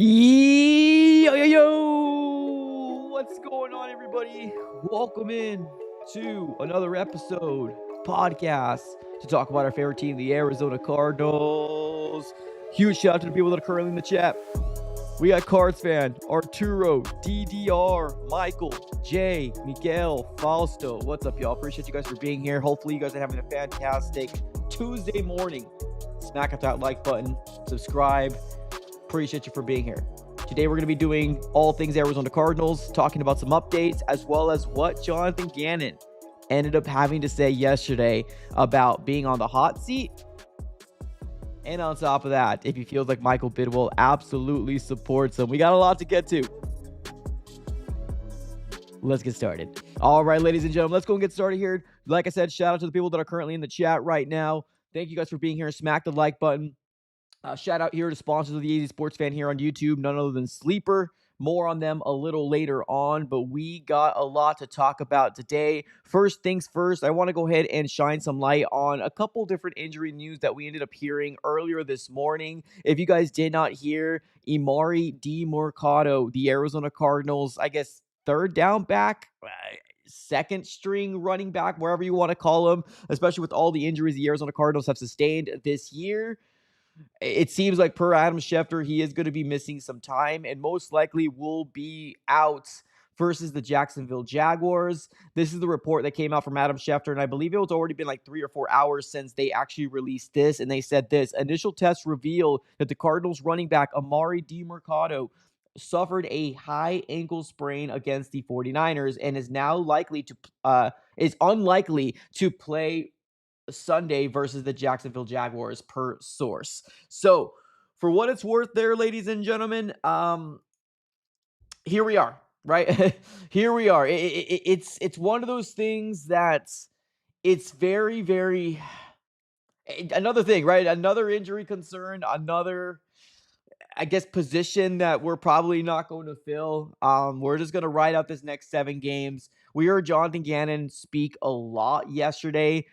Yo, yo, yo! What's going on, everybody? Welcome in to another episode podcast to talk about our favorite team, the Arizona Cardinals. Huge shout out to the people that are currently in the chat. We got Cards fan, Arturo, DDR, Michael, Jay, Miguel, Fausto. What's up, y'all? Appreciate you guys for being here. Hopefully, you guys are having a fantastic Tuesday morning. Smack up that like button, subscribe. Appreciate you for being here. Today we're going to be doing all things Arizona Cardinals, talking about some updates, as well as what Jonathan Gannon ended up having to say yesterday about being on the hot seat. And on top of that, if he feels like Michael Bidwell absolutely supports him. We got a lot to get to. Let's get started. All right, ladies and gentlemen, let's go and get started here. Like I said, shout out to the people that are currently in the chat right now. Thank you guys for being here. Smack the like button. Shout out here to sponsors of the Easy Sports Fan here on YouTube, none other than Sleeper. More on them a little later on, but we got a lot to talk about today. First things first, I want to go ahead and shine some light on a couple different injury news that we ended up hearing earlier this morning. If you guys did not hear, Emari Demercado, the Arizona Cardinals, I guess third down back, second string running back, wherever you want to call him, especially with all the injuries the Arizona Cardinals have sustained this year. It seems like per Adam Schefter, he is going to be missing some time and most likely will be out versus the Jacksonville Jaguars. This is the report that came out from Adam Schefter, and I believe it was already been like 3 or 4 hours since they actually released this, and they said this. Initial tests reveal that the Cardinals running back Emari Demercado suffered a high ankle sprain against the 49ers and is now unlikely to play Sunday versus the Jacksonville Jaguars per source. So, for what it's worth there, ladies and gentlemen, here we are, right? Here we are. It's one of those things that it's very, very another thing, right? Another injury concern, another I guess position that we're probably not going to fill. We're just going to ride out this next 7 games. We heard Jonathan Gannon speak a lot yesterday,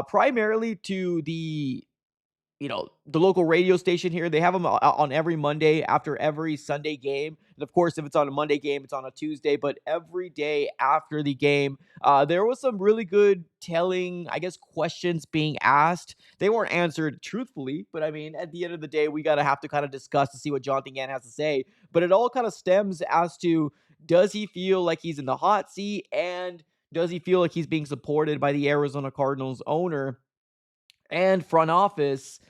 primarily to the local radio station here. They have them on every Monday after every Sunday game. And of course, if it's on a Monday game, it's on a Tuesday. But every day after the game, there was some really good telling, I guess, questions being asked. They weren't answered truthfully, but I mean, at the end of the day, we have to kind of discuss to see what Jonathan Gann has to say. But it all kind of stems as to, does he feel like he's in the hot seat, and does he feel like he's being supported by the Arizona Cardinals owner and front office,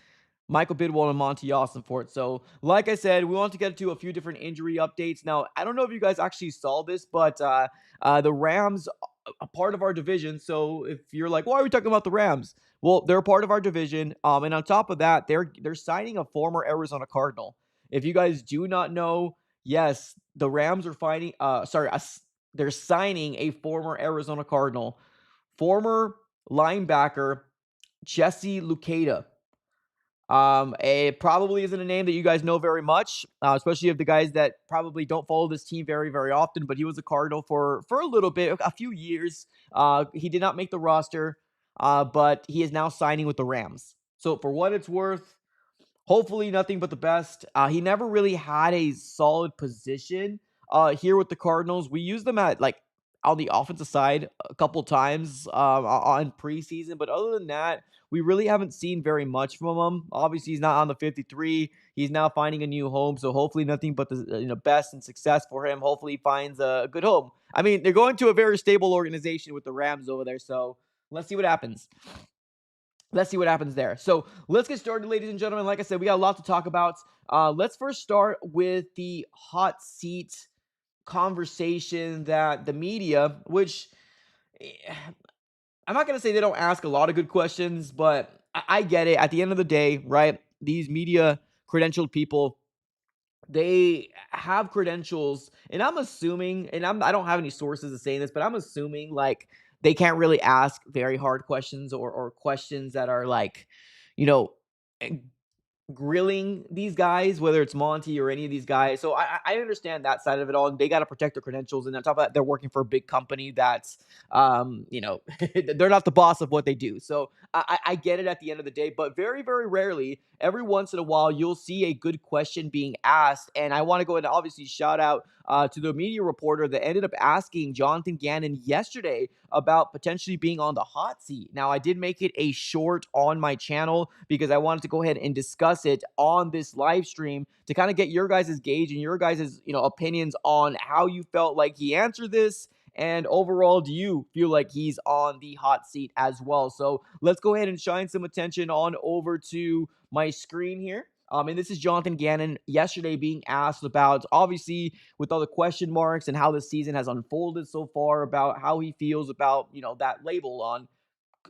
Michael Bidwell and Monty Ossenfort. So, like I said, we want to get to a few different injury updates. Now, I don't know if you guys actually saw this, but the Rams are a part of our division. So, if you're like, why are we talking about the Rams? Well, they're a part of our division. And on top of that, they're signing a former Arizona Cardinal. If you guys do not know, yes, the Rams are they're signing a former Arizona Cardinal, former linebacker Jesse Luketa. It probably isn't a name that you guys know very much, especially of the guys that probably don't follow this team very, very often, but he was a Cardinal for a little bit, a few years. He did not make the roster, but he is now signing with the Rams. So for what it's worth, hopefully nothing but the best. He never really had a solid position here with the Cardinals. We used them at on the offensive side a couple times on preseason, but other than that, we really haven't seen very much from him. Obviously, he's not on the 53. He's now finding a new home, so hopefully nothing but the best and success for him. Hopefully he finds a good home. I mean, they're going to a very stable organization with the Rams over there, so let's see what happens. Let's see what happens there. So let's get started, ladies and gentlemen. Like I said, we got a lot to talk about. Let's first start with the hot seat conversation that the media, which I'm not going to say they don't ask a lot of good questions, but I get it. At the end of the day, right, these media credentialed people, they have credentials, and I'm assuming, and I don't have any sources of saying this, but I'm assuming like they can't really ask very hard questions or questions that are like, you know, grilling these guys, whether it's Monty or any of these guys. So I understand that side of it all. And they got to protect their credentials. And on top of that, they're working for a big company that's, they're not the boss of what they do. So I get it at the end of the day. But very, very rarely, every once in a while, you'll see a good question being asked. And I want to go ahead and obviously shout out to the media reporter that ended up asking Jonathan Gannon yesterday about potentially being on the hot seat. Now, I did make it a short on my channel because I wanted to go ahead and discuss it on this live stream to kind of get your guys' gauge and your guys' opinions on how you felt like he answered this. And overall, do you feel like he's on the hot seat as well? So let's go ahead and shine some attention on over to my screen here. And this is Jonathan Gannon yesterday being asked about, obviously, with all the question marks and how the season has unfolded so far, about how he feels about, that label on,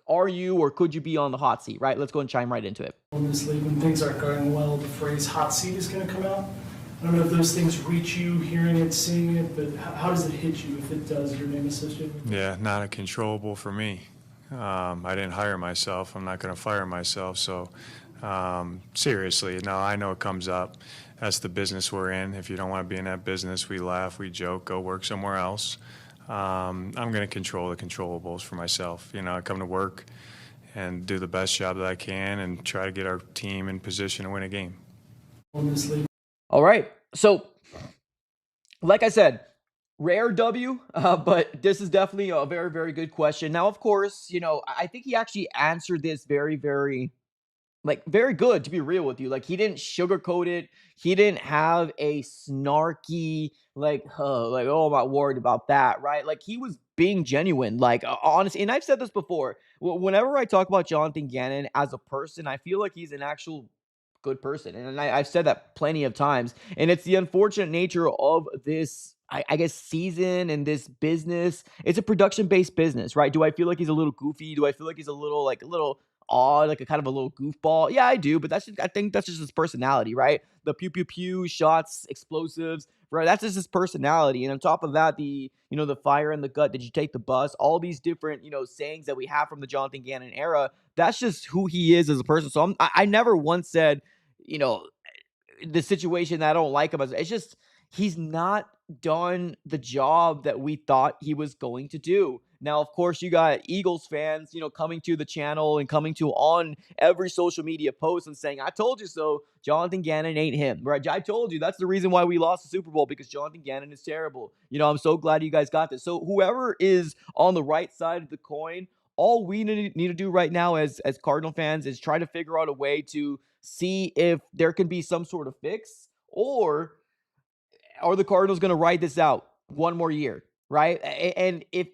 are you or could you be on the hot seat, right? Let's go and chime right into it. In this league, when things aren't going well, the phrase hot seat is going to come out. I don't know if those things reach you, hearing it, seeing it, but how does it hit you if it does, your name associated with it? Yeah, not a controllable for me. I didn't hire myself. I'm not going to fire myself. So seriously, no, I know it comes up. That's the business we're in. If you don't want to be in that business, we laugh, we joke, go work somewhere else. I'm going to control the controllables for myself. I come to work and do the best job that I can and try to get our team in position to win a game. In this league. All right. So, like I said, rare W, but this is definitely a very, very good question. Now, of course, I think he actually answered this very, very, very good, to be real with you. Like, he didn't sugarcoat it. He didn't have a snarky, oh, I'm not worried about that, right? Like, he was being genuine, honestly. And I've said this before. Whenever I talk about Jonathan Gannon as a person, I feel like he's an actual good person. And I've said that plenty of times. And it's the unfortunate nature of this, I guess, season and this business. It's a production-based business, right? Do I feel like he's a little goofy? Do I feel like he's a little odd, like a kind of a little goofball? Yeah, I do, but I think that's just his personality, right? The pew pew pew shots, explosives, right? That's just his personality. And on top of that, the fire in the gut, did you take the bus? All these different, sayings that we have from the Jonathan Gannon era. That's just who he is as a person. So I never once said, you know, the situation that I don't like about it. It's just he's not done the job that we thought he was going to do. Now, of course, you got Eagles fans, coming to the channel and coming to on every social media post and saying, "I told you so. Jonathan Gannon ain't him." Right? I told you that's the reason why we lost the Super Bowl, because Jonathan Gannon is terrible. I'm so glad you guys got this. So whoever is on the right side of the coin, all we need to do right now as Cardinal fans is try to figure out a way to see if there can be some sort of fix, or are the Cardinals going to ride this out one more year, right? And if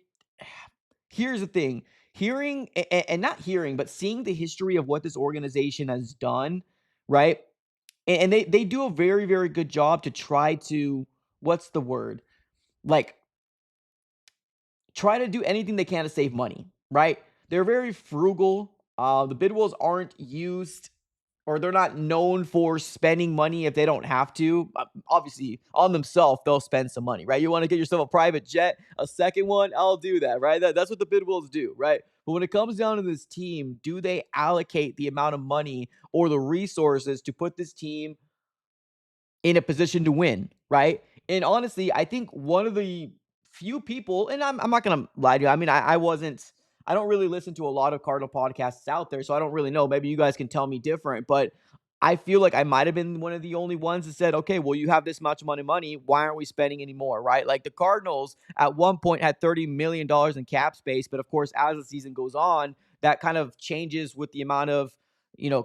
here's the thing, hearing and not hearing, but seeing the history of what this organization has done, right? And they do a very, very good job to try to, what's the word? Like, try to do anything they can to save money, right? They're very frugal. The Bidwills aren't used, or they're not known for spending money if they don't have to. Obviously, on themselves, they'll spend some money, right? You want to get yourself a private jet, a second one, I'll do that, right? That's what the Bidwills do, right? But when it comes down to this team, do they allocate the amount of money or the resources to put this team in a position to win, right? And honestly, I think one of the few people, and I'm not gonna lie to you, I mean, I don't really listen to a lot of Cardinal podcasts out there, so I don't really know. Maybe you guys can tell me different, but I feel like I might have been one of the only ones that said, okay, well, you have this much money. Why aren't we spending any more, right? Like, the Cardinals at one point had $30 million in cap space, but of course, as the season goes on, that kind of changes with the amount of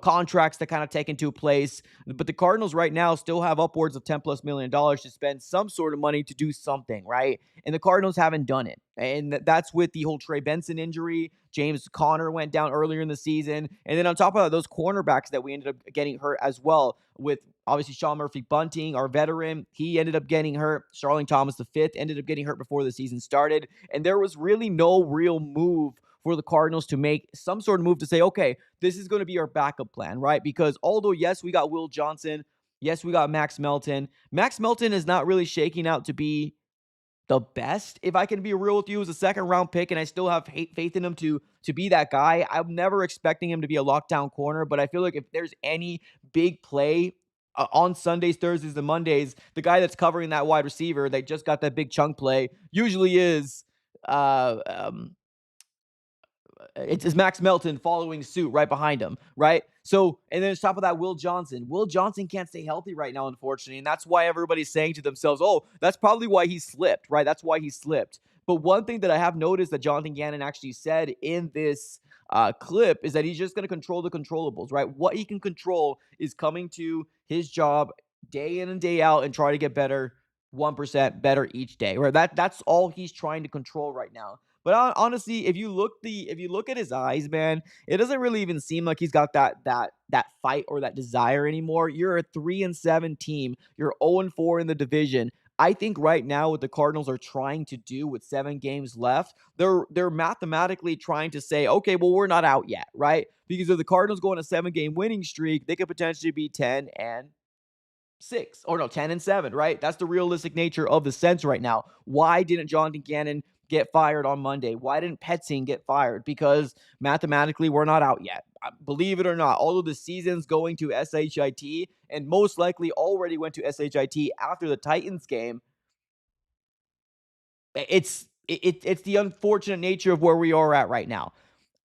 contracts that kind of take into place. But the Cardinals right now still have upwards of $10+ million to spend some sort of money to do something, right? And the Cardinals haven't done it. And that's with the whole Trey Benson injury. James Conner went down earlier in the season. And then on top of that, those cornerbacks that we ended up getting hurt as well, with obviously Sean Murphy-Bunting, our veteran, he ended up getting hurt. Starling Thomas V ended up getting hurt before the season started. And there was really no real move for the Cardinals to make some sort of move to say, okay, this is going to be our backup plan, right? Because although, yes, we got Will Johnson, yes, we got Max Melton. Max Melton is not really shaking out to be the best, if I can be real with you, as a second-round pick, and I still have faith in him to be that guy. I'm never expecting him to be a lockdown corner, but I feel like if there's any big play on Sundays, Thursdays, and Mondays, the guy that's covering that wide receiver that just got that big chunk play usually is uh, um, it's Max Melton following suit right behind him, right? So, and then on top of that, Will Johnson. Will Johnson can't stay healthy right now, unfortunately. And that's why everybody's saying to themselves, oh, that's probably why he slipped, right? That's why he slipped. But one thing that I have noticed that Jonathan Gannon actually said in this clip is that he's just going to control the controllables, right? What he can control is coming to his job day in and day out and try to get better, 1% better each day, right? That's all he's trying to control right now. But honestly, if you look at his eyes, man, it doesn't really even seem like he's got that fight or that desire anymore. You're a 3-7 team. You're 0-4 in the division. I think right now what the Cardinals are trying to do with 7 games left, they're mathematically trying to say, okay, well, we're not out yet, right? Because if the Cardinals go on a 7-game winning streak, they could potentially be 10-7, right? That's the realistic nature of the Sens right now. Why didn't Jonathan Gannon get fired on Monday? Why didn't Petzing get fired? Because mathematically, we're not out yet. Believe it or not, although the season's going to SHIT and most likely already went to SHIT after the Titans game, it's the unfortunate nature of where we are at right now.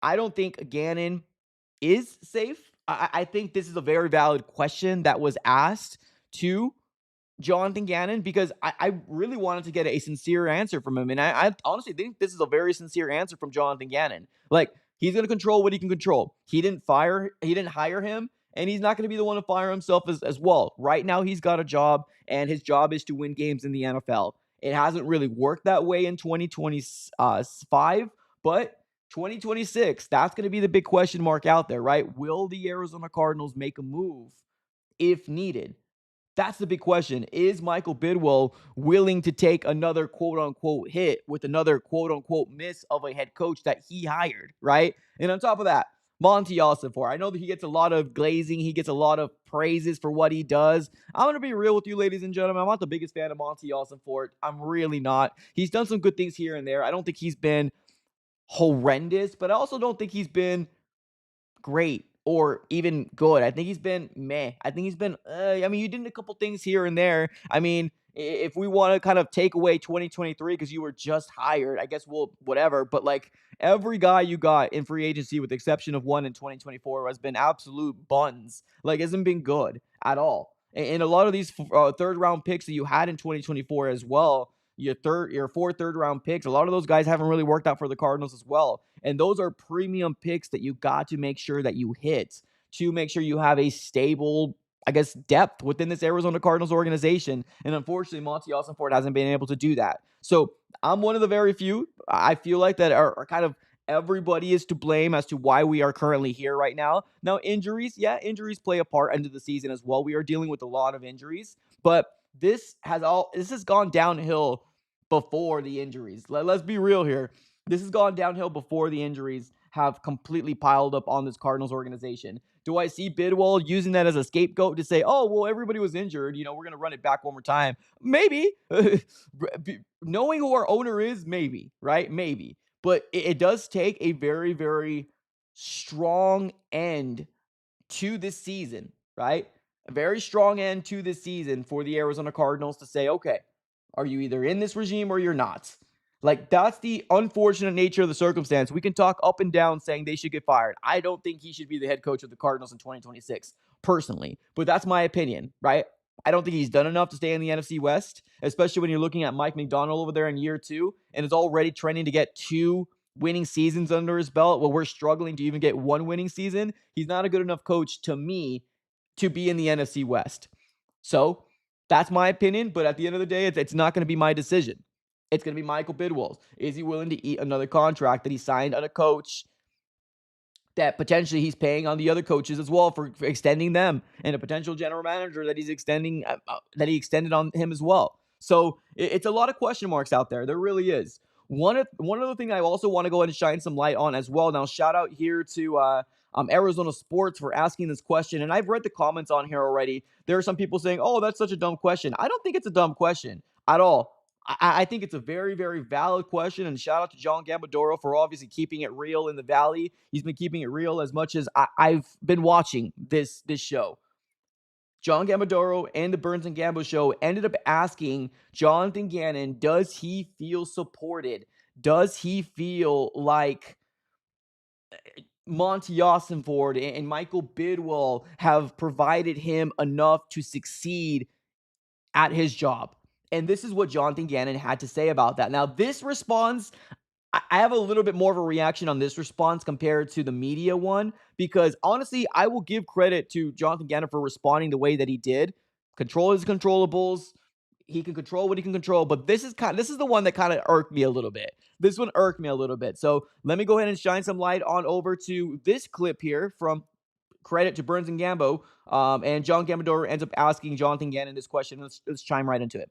I don't think Gannon is safe. I think this is a very valid question that was asked to Jonathan Gannon because I really wanted to get a sincere answer from him. And I honestly think this is a very sincere answer from Jonathan Gannon. Like, he's going to control what he can control. He didn't hire him, and he's not going to be the one to fire himself as well. Right now, he's got a job, and his job is to win games in the NFL. It hasn't really worked that way in 2025, but 2026, that's going to be the big question mark out there, right? Will the Arizona Cardinals make a move if needed? That's the big question. Is Michael Bidwell willing to take another quote unquote hit with another quote unquote miss of a head coach that he hired, right? And on top of that, Monty Ossenfort. I know that he gets a lot of glazing. He gets a lot of praises for what he does. I'm going to be real with you, ladies and gentlemen. I'm not the biggest fan of Monty Ossenfort. I'm really not. He's done some good things here and there. I don't think he's been horrendous, but I also don't think he's been great or even good. I think he's been meh. I think he's been, I mean, you did a couple things here and there. I mean, if we want to kind of take away 2023 because you were just hired, I guess we'll, whatever. But like every guy you got in free agency, with the exception of one in 2024, has been absolute buns. Like, hasn't been good at all. And a lot of these third round picks that you had in 2024 as well, your 4 third round picks, a lot of those guys haven't really worked out for the Cardinals as well. And those are premium picks that you got to make sure that you hit to make sure you have a stable, I guess, depth within this Arizona Cardinals organization. And unfortunately, Monty Ossenfort hasn't been able to do that. So I'm one of the very few, I feel like, that are kind of everybody is to blame as to why we are currently here right now. Now, injuries, yeah, injuries play a part into the season as well. We are dealing with a lot of injuries, but this has gone downhill before the injuries. Let's be real here. This has gone downhill before the injuries have completely piled up on this Cardinals organization. Do I see Bidwell using that as a scapegoat to say, oh, well, everybody was injured, we're going to run it back one more time? Maybe. Knowing who our owner is, maybe, right? Maybe. But it does take a very, very strong end to this season, right? A very strong end to this season for the Arizona Cardinals to say, okay, are you either in this regime or you're not? Like, that's the unfortunate nature of the circumstance. We can talk up and down saying they should get fired. I don't think he should be the head coach of the Cardinals in 2026, personally. But that's my opinion, right? I don't think he's done enough to stay in the NFC West, especially when you're looking at Mike McDonald over there in year 2 and is already trending to get 2 winning seasons under his belt. Well, we're struggling to even get 1 winning season. He's not a good enough coach to me to be in the NFC West. So that's my opinion. But at the end of the day, it's not going to be my decision. It's going to be Michael Bidwell's. Is he willing to eat another contract that he signed on a coach that potentially he's paying on the other coaches as well for extending them, and a potential general manager that he's extending, that he extended on him as well? So it's a lot of question marks out there. There really is. One other thing I also want to go ahead and shine some light on as well. Now, shout out here to Arizona Sports for asking this question. And I've read the comments on here already. There are some people saying, oh, that's such a dumb question. I don't think it's a dumb question at all. I think it's a very, very valid question, and shout out to John Gambadoro for obviously keeping it real in the Valley. He's been keeping it real as much as I've been watching this show. John Gambadoro and the Burns and Gambo show ended up asking Jonathan Gannon, does he feel supported? Does he feel like Monty Ossenford and Michael Bidwell have provided him enough to succeed at his job? And this is what Jonathan Gannon had to say about that. Now, this response, I have a little bit more of a reaction on this response compared to the media one, because honestly, I will give credit to Jonathan Gannon for responding the way that he did. Control his controllables. He can control what he can control, but this is the one that kind of irked me a little bit. This one irked me a little bit. So let me go ahead and shine some light on over to this clip here from credit to Burns and Gambo. And John Gambador ends up asking Jonathan Gannon this question. Let's chime right into it.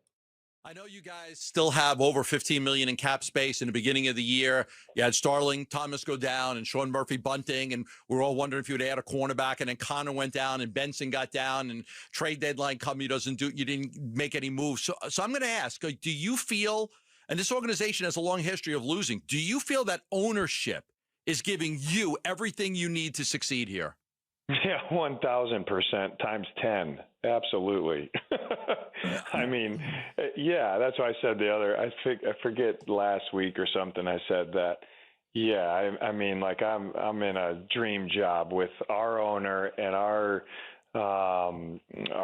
I know you guys still have over 15 million in cap space in the beginning of the year. You had Starling Thomas go down and Sean Murphy bunting, and we're all wondering if you'd add a cornerback. And then Connor went down and Benson got down, and trade deadline come, you didn't make any moves. So I'm going to ask, do you feel, and this organization has a long history of losing, do you feel that ownership is giving you everything you need to succeed here? Yeah, 1,000% times 10. Absolutely. I mean, yeah, that's why I said I forget last week or something. I said that, yeah, I mean, like I'm in a dream job with our owner and our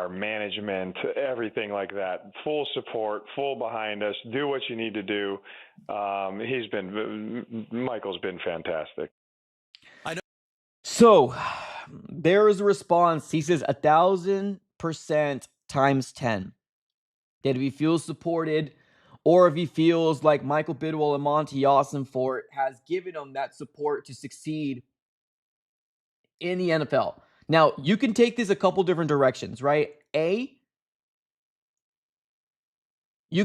management, everything like that. Full support, full behind us. Do what you need to do. Michael's been fantastic. So there is a response. He says 1,000% times 10. That if he feels supported, or if he feels like Michael Bidwell and Monty Ossenfort has given him that support to succeed in the NFL. Now, you can take this a couple different directions, right? You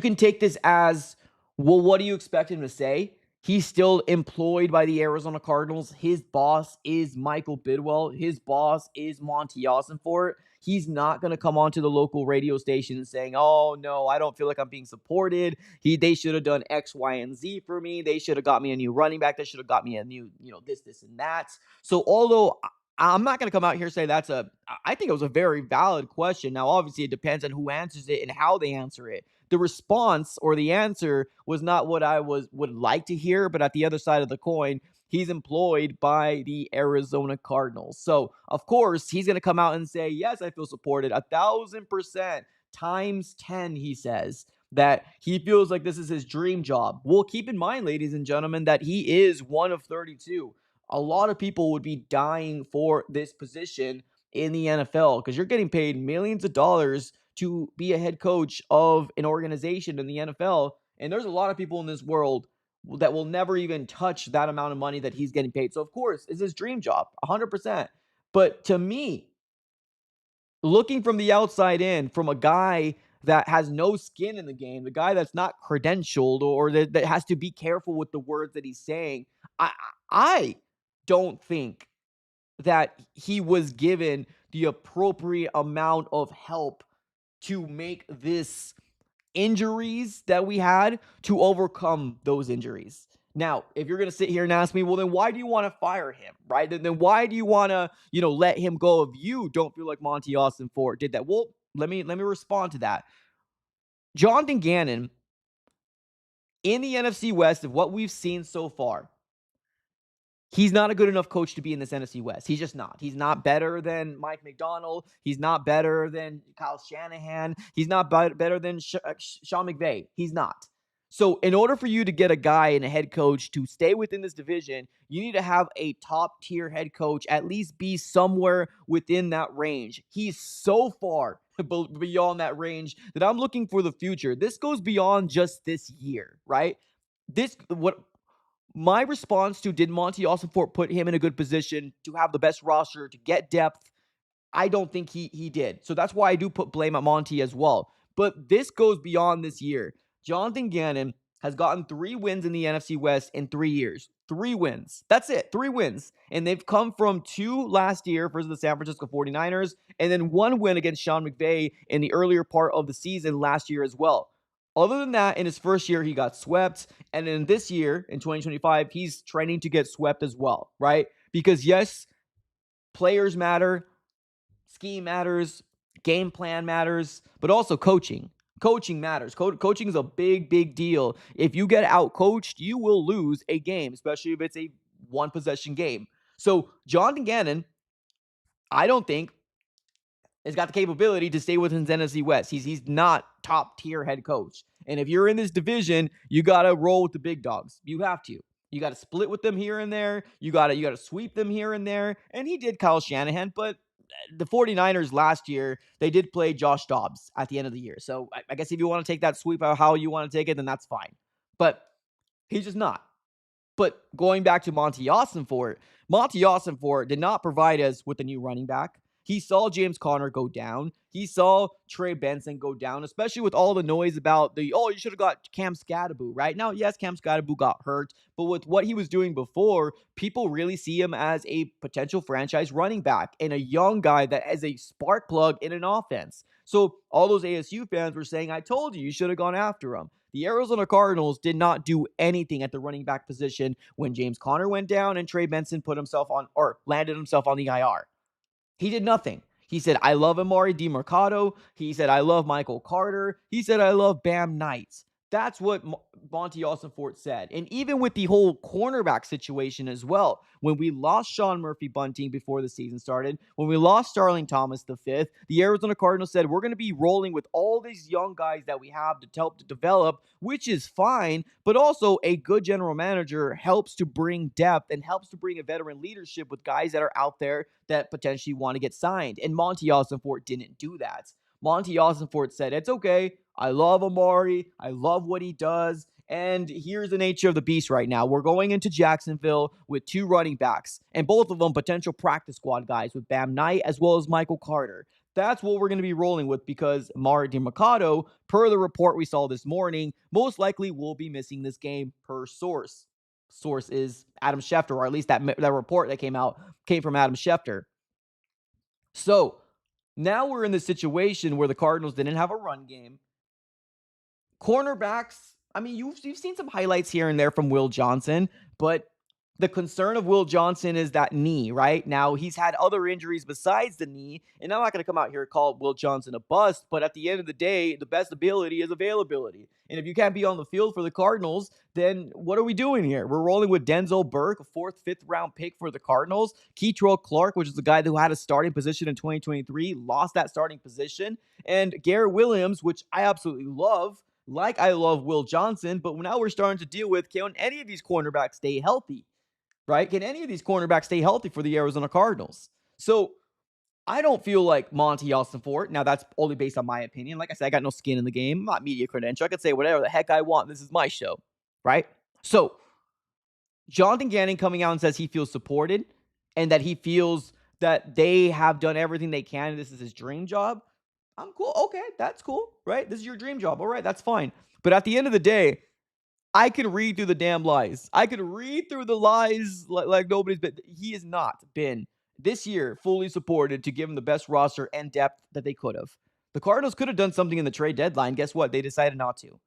can take this as, well, what do you expect him to say? He's still employed by the Arizona Cardinals. His boss is Michael Bidwell. His boss is Monty Ossenfort. He's not going to come onto the local radio station saying, oh, no, I don't feel like I'm being supported. They should have done X, Y, and Z for me. They should have got me a new running back. They should have got me a new, this, and that. So although I'm not going to come out here and say I think it was a very valid question. Now, obviously, it depends on who answers it and how they answer it. The response or the answer was not what I would like to hear, but at the other side of the coin, he's employed by the Arizona Cardinals. So, of course, he's going to come out and say, yes, I feel supported 1,000% times 10, he says, that he feels like this is his dream job. Well, keep in mind, ladies and gentlemen, that he is one of 32. A lot of people would be dying for this position in the NFL because you're getting paid millions of dollars to be a head coach of an organization in the NFL. And there's a lot of people in this world that will never even touch that amount of money that he's getting paid. So, of course, it's his dream job, 100%. But to me, looking from the outside in, from a guy that has no skin in the game, the guy that's not credentialed or that has to be careful with the words that he's saying, I don't think that he was given the appropriate amount of help to make this injuries that we had to overcome those injuries. Now, if you're going to sit here and ask me, well, then why do you want to fire him, right? Then why do you want to, let him go if you don't feel like Monty Ossenfort did that? Well, let me respond to that. Jonathan Gannon in the NFC West, of what we've seen so far, he's not a good enough coach to be in this NFC West. He's just not. He's not better than Mike McDonald. He's not better than Kyle Shanahan. He's not better than Sean McVay. He's not. So in order for you to get a guy and a head coach to stay within this division, you need to have a top tier head coach, at least be somewhere within that range. He's so far beyond that range that I'm looking for the future. This goes beyond just this year, right? My response to, did Monty Ossenfort put him in a good position to have the best roster, to get depth? I don't think he did. So that's why I do put blame at Monty as well. But this goes beyond this year. Jonathan Gannon has gotten 3 wins in the NFC West in 3 years. 3 wins. That's it. 3 wins. And they've come from 2 last year versus the San Francisco 49ers, and then 1 win against Sean McVay in the earlier part of the season last year as well. Other than that, in his first year, he got swept. And in this year, in 2025, he's training to get swept as well, right? Because yes, players matter, scheme matters, game plan matters, but also coaching. Coaching matters. Coaching is a big, big deal. If you get out coached, you will lose a game, especially if it's a one possession game. So Jonathan Gannon, I don't think has got the capability to stay within his NFC West. He's not top tier head coach. And if you're in this division, you gotta roll with the big dogs. You have to. You got to split with them here and there. You got to sweep them here and there. And he did Kyle Shanahan, but the 49ers last year, they did play Josh Dobbs at the end of the year. So I guess if you want to take that sweep out how you want to take it, then that's fine. But he's just not. But going back to Monty Ossenfort did not provide us with a new running back. He saw James Conner go down. He saw Trey Benson go down, especially with all the noise about you should have got Cam Scatterbo, right? Now, yes, Cam Scatterbo got hurt, but with what he was doing before, people really see him as a potential franchise running back and a young guy that has a spark plug in an offense. So all those ASU fans were saying, I told you should have gone after him. The Arizona Cardinals did not do anything at the running back position when James Conner went down and Trey Benson landed himself on the IR. He did nothing. He said, I love Amari DiMercado. He said, I love Michael Carter. He said, I love Bam Knight. That's what Monty Ossenfort said. And even with the whole cornerback situation as well, when we lost Sean Murphy-Bunting before the season started, when we lost Starling Thomas V, the Arizona Cardinals said, we're going to be rolling with all these young guys that we have to help to develop, which is fine, but also a good general manager helps to bring depth and helps to bring a veteran leadership with guys that are out there that potentially want to get signed. And Monty Ossenfort didn't do that. Monty Ossenfort said, it's okay. I love Amari. I love what he does. And here's the nature of the beast right now. We're going into Jacksonville with two running backs, and both of them potential practice squad guys with Bam Knight as well as Michael Carter. That's what we're going to be rolling with because Amari DiMercado, per the report we saw this morning, most likely will be missing this game per source. Source is Adam Schefter, or at least that report that came from Adam Schefter. So now we're in the situation where the Cardinals didn't have a run game. Cornerbacks, I mean, you've seen some highlights here and there from Will Johnson, but the concern of Will Johnson is that knee, right? Now, he's had other injuries besides the knee, and I'm not going to come out here and call Will Johnson a bust, but at the end of the day, the best ability is availability. And if you can't be on the field for the Cardinals, then what are we doing here? We're rolling with Denzel Burke, a 4th, 5th round pick for the Cardinals. Keitrell Clark, which is the guy who had a starting position in 2023, lost that starting position. And Garrett Williams, which I absolutely love, like I love Will Johnson, but now we're starting to deal with, can any of these cornerbacks stay healthy? Right? Can any of these cornerbacks stay healthy for the Arizona Cardinals? So I don't feel like Monty Ossenfort. Now, that's only based on my opinion. Like I said, I got no skin in the game. I'm not media credential. I could say whatever the heck I want. This is my show. Right? So Jonathan Gannon coming out and says he feels supported and that he feels that they have done everything they can. And this is his dream job. I'm cool. Okay, that's cool. Right? This is your dream job. All right, that's fine. But at the end of the day, I can read through the damn lies. I could read through the lies like nobody's been. He has not been this year fully supported to give him the best roster and depth that they could have. The Cardinals could have done something in the trade deadline. Guess what? They decided not to.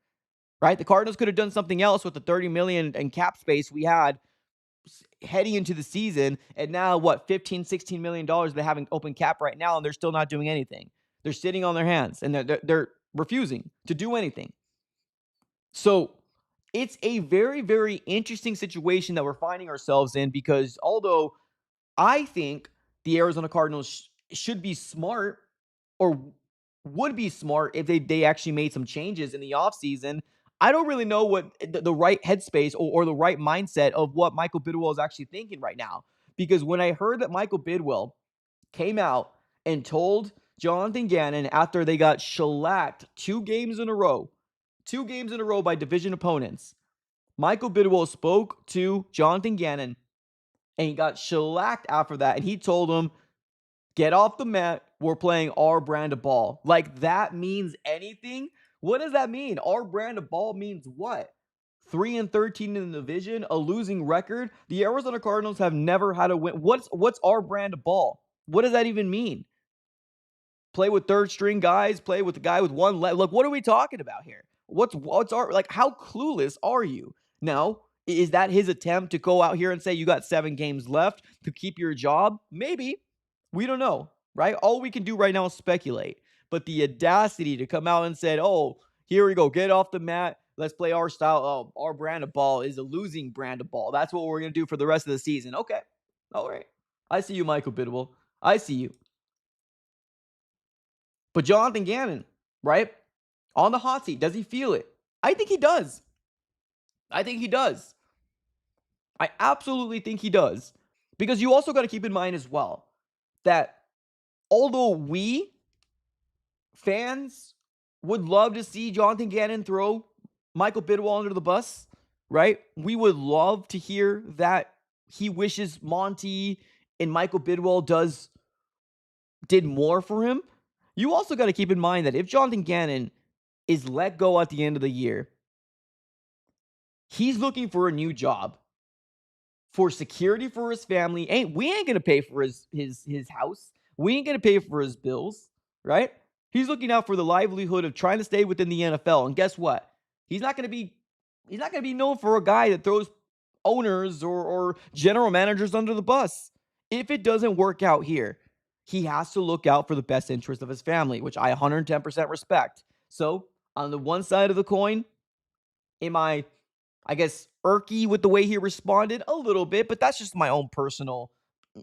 Right? The Cardinals could have done something else with the $30 million in cap space we had heading into the season. And now what? $15-16 million they have in open cap right now, and they're still not doing anything. They're sitting on their hands and they're refusing to do anything. So it's a very, very interesting situation that we're finding ourselves in because although I think the Arizona Cardinals should be smart or would be smart if they actually made some changes in the offseason, I don't really know what the right headspace or the right mindset of what Michael Bidwell is actually thinking right now. Because when I heard that Michael Bidwell came out and told Jonathan Gannon after they got shellacked 2 games in a row by division opponents, Michael Bidwell spoke to Jonathan Gannon and he got shellacked after that. And he told him, get off the mat. We're playing our brand of ball. Like that means anything? What does that mean? Our brand of ball means what? 3-13 in the division, a losing record. The Arizona Cardinals have never had a win. What's our brand of ball? What does that even mean? Play with third string guys, play with the guy with one leg. Look, what are we talking about here? What's our, like, how clueless are you? Now, is that his attempt to go out here and say you got 7 games left to keep your job? Maybe. We don't know, right? All we can do right now is speculate. but the audacity to come out and said, "Oh, here we go, get off the mat. Let's play our style. Oh, our brand of ball is a losing brand of ball. That's what we're gonna do for the rest of the season." Okay, all right. I see you, Michael Bidwell. I see you. But Jonathan Gannon, right? On the hot seat, does he feel it? I think he does. I think he does. I absolutely think he does. Because you also got to keep in mind as well that although we fans would love to see Jonathan Gannon throw Michael Bidwell under the bus, right? We would love to hear that he wishes Monty and Michael Bidwell did more for him. You also got to keep in mind that if Jonathan Gannon is let go at the end of the year, he's looking for a new job for security for his family. We ain't gonna pay for his house. We ain't gonna pay for his bills, right? He's looking out for the livelihood of trying to stay within the NFL. And guess what? He's not gonna be known for a guy that throws owners or general managers under the bus. If it doesn't work out here, he has to look out for the best interest of his family, which I 110% respect. So, on the one side of the coin, am I guess, irky with the way he responded a little bit, but that's just my own personal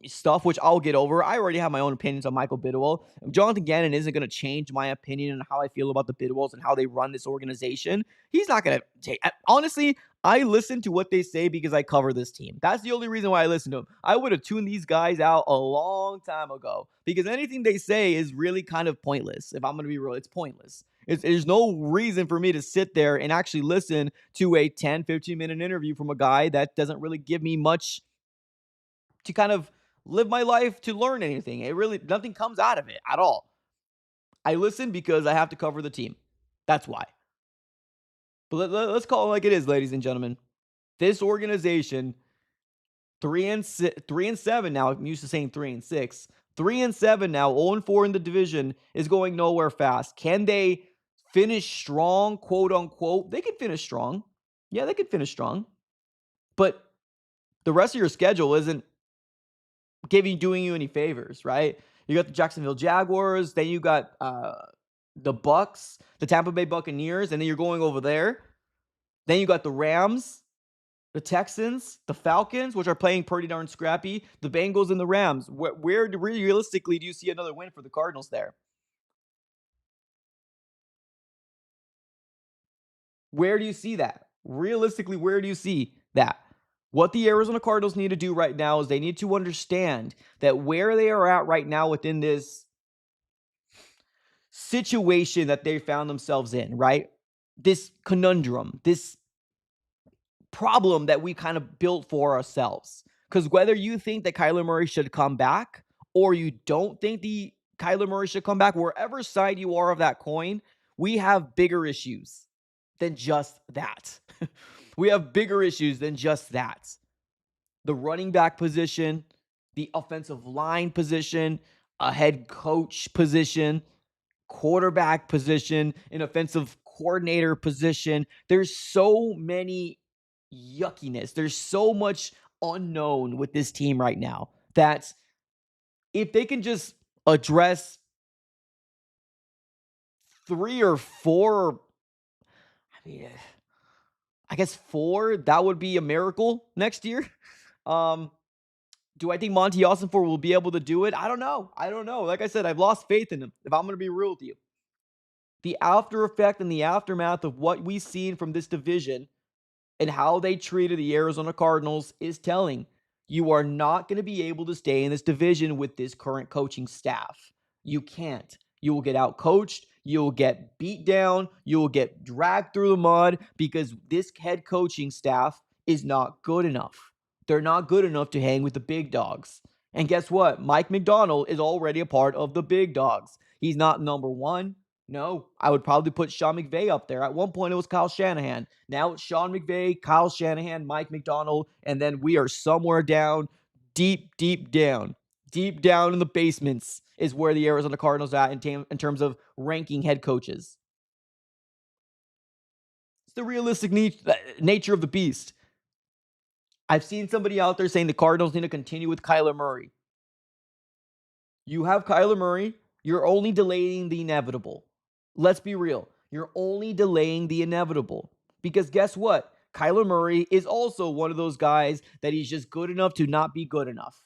stuff, which I'll get over. I already have my own opinions on Michael Bidwell. Jonathan Gannon isn't going to change my opinion on how I feel about the Bidwells and how they run this organization. He's not going to take. Honestly, I listen to what they say because I cover this team. That's the only reason why I listen to them. I would have tuned these guys out a long time ago because anything they say is really kind of pointless. If I'm going to be real, it's pointless. There's no reason for me to sit there and actually listen to a 10, 15-minute interview from a guy that doesn't really give me much to kind of live my life to learn anything. Nothing comes out of it at all. I listen because I have to cover the team. That's why. But let's call it like it is, ladies and gentlemen. This organization, 3-7 now. I'm used to saying 3-6. 3-7 now, 0-4 in the division is going nowhere fast. Can they finish strong, quote unquote? They could finish strong. Yeah, they could finish strong. But the rest of your schedule isn't doing you any favors, right? You got the Jacksonville Jaguars, then you got the Bucks, the Tampa Bay Buccaneers, and then you're going over there. Then you got the Rams, the Texans, the Falcons, which are playing pretty darn scrappy, the Bengals and the Rams. Where realistically do you see another win for the Cardinals there? Where do you see that? Realistically, where do you see that? What the Arizona Cardinals need to do right now is they need to understand that where they are at right now within this situation that they found themselves in, right? This conundrum, this problem that we kind of built for ourselves. Because whether you think that Kyler Murray should come back or you don't think the Kyler Murray should come back, wherever side you are of that coin, we have bigger issues than just that. We have bigger issues than just that. The running back position, the offensive line position, a head coach position, quarterback position, an offensive coordinator position. There's so many yuckiness. There's so much unknown with this team right now that if they can just address 3 or 4, I guess 4, that would be a miracle next year. Do I think Monty Ossenfort will be able to do it? I don't know. Like I said, I've lost faith in him, if I'm going to be real with you. The after effect and the aftermath of what we've seen from this division and how they treated the Arizona Cardinals is telling. You are not going to be able to stay in this division with this current coaching staff. You can't. You will get outcoached. You will get beat down. You will get dragged through the mud because this head coaching staff is not good enough. They're not good enough to hang with the big dogs. And guess what? Mike McDonald is already a part of the big dogs. He's not number 1. No, I would probably put Sean McVay up there. At one point, it was Kyle Shanahan. Now it's Sean McVay, Kyle Shanahan, Mike McDonald, and then we are somewhere down, deep down in the basements is where the Arizona Cardinals are at in terms of ranking head coaches. It's the realistic nature of the beast. I've seen somebody out there saying the Cardinals need to continue with Kyler Murray. You have Kyler Murray. You're only delaying the inevitable. Let's be real. You're only delaying the inevitable. Because guess what? Kyler Murray is also one of those guys that he's just good enough to not be good enough.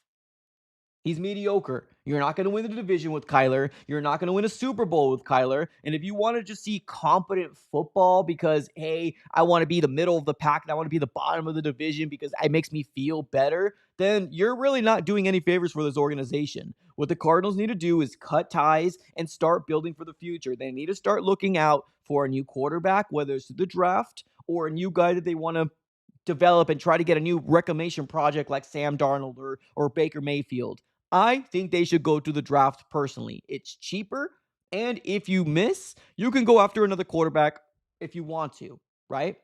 He's mediocre. You're not going to win the division with Kyler. You're not going to win a Super Bowl with Kyler. And if you want to just see competent football because, hey, I want to be the middle of the pack and I want to be the bottom of the division because it makes me feel better, then you're really not doing any favors for this organization. What the Cardinals need to do is cut ties and start building for the future. They need to start looking out for a new quarterback, whether it's the draft or a new guy that they want to develop and try to get a new reclamation project like Sam Darnold or Baker Mayfield. I think they should go to the draft personally. It's cheaper, and if you miss, you can go after another quarterback if you want to, right?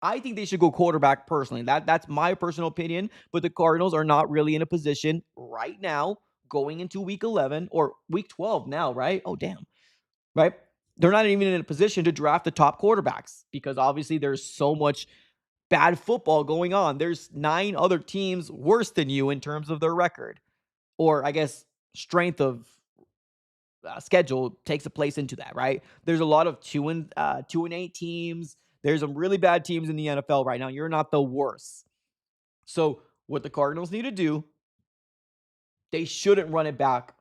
I think they should go quarterback personally. That's my personal opinion, but the Cardinals are not really in a position right now going into week 11 or week 12 now, right? Oh, damn. Right? They're not even in a position to draft the top quarterbacks because obviously there's so much bad football going on. There's 9 other teams worse than you in terms of their record, or I guess strength of schedule takes a place into that, right? There's a lot of 2-8 teams. There's some really bad teams in the NFL right now. You're not the worst. So what the Cardinals need to do, they shouldn't run it back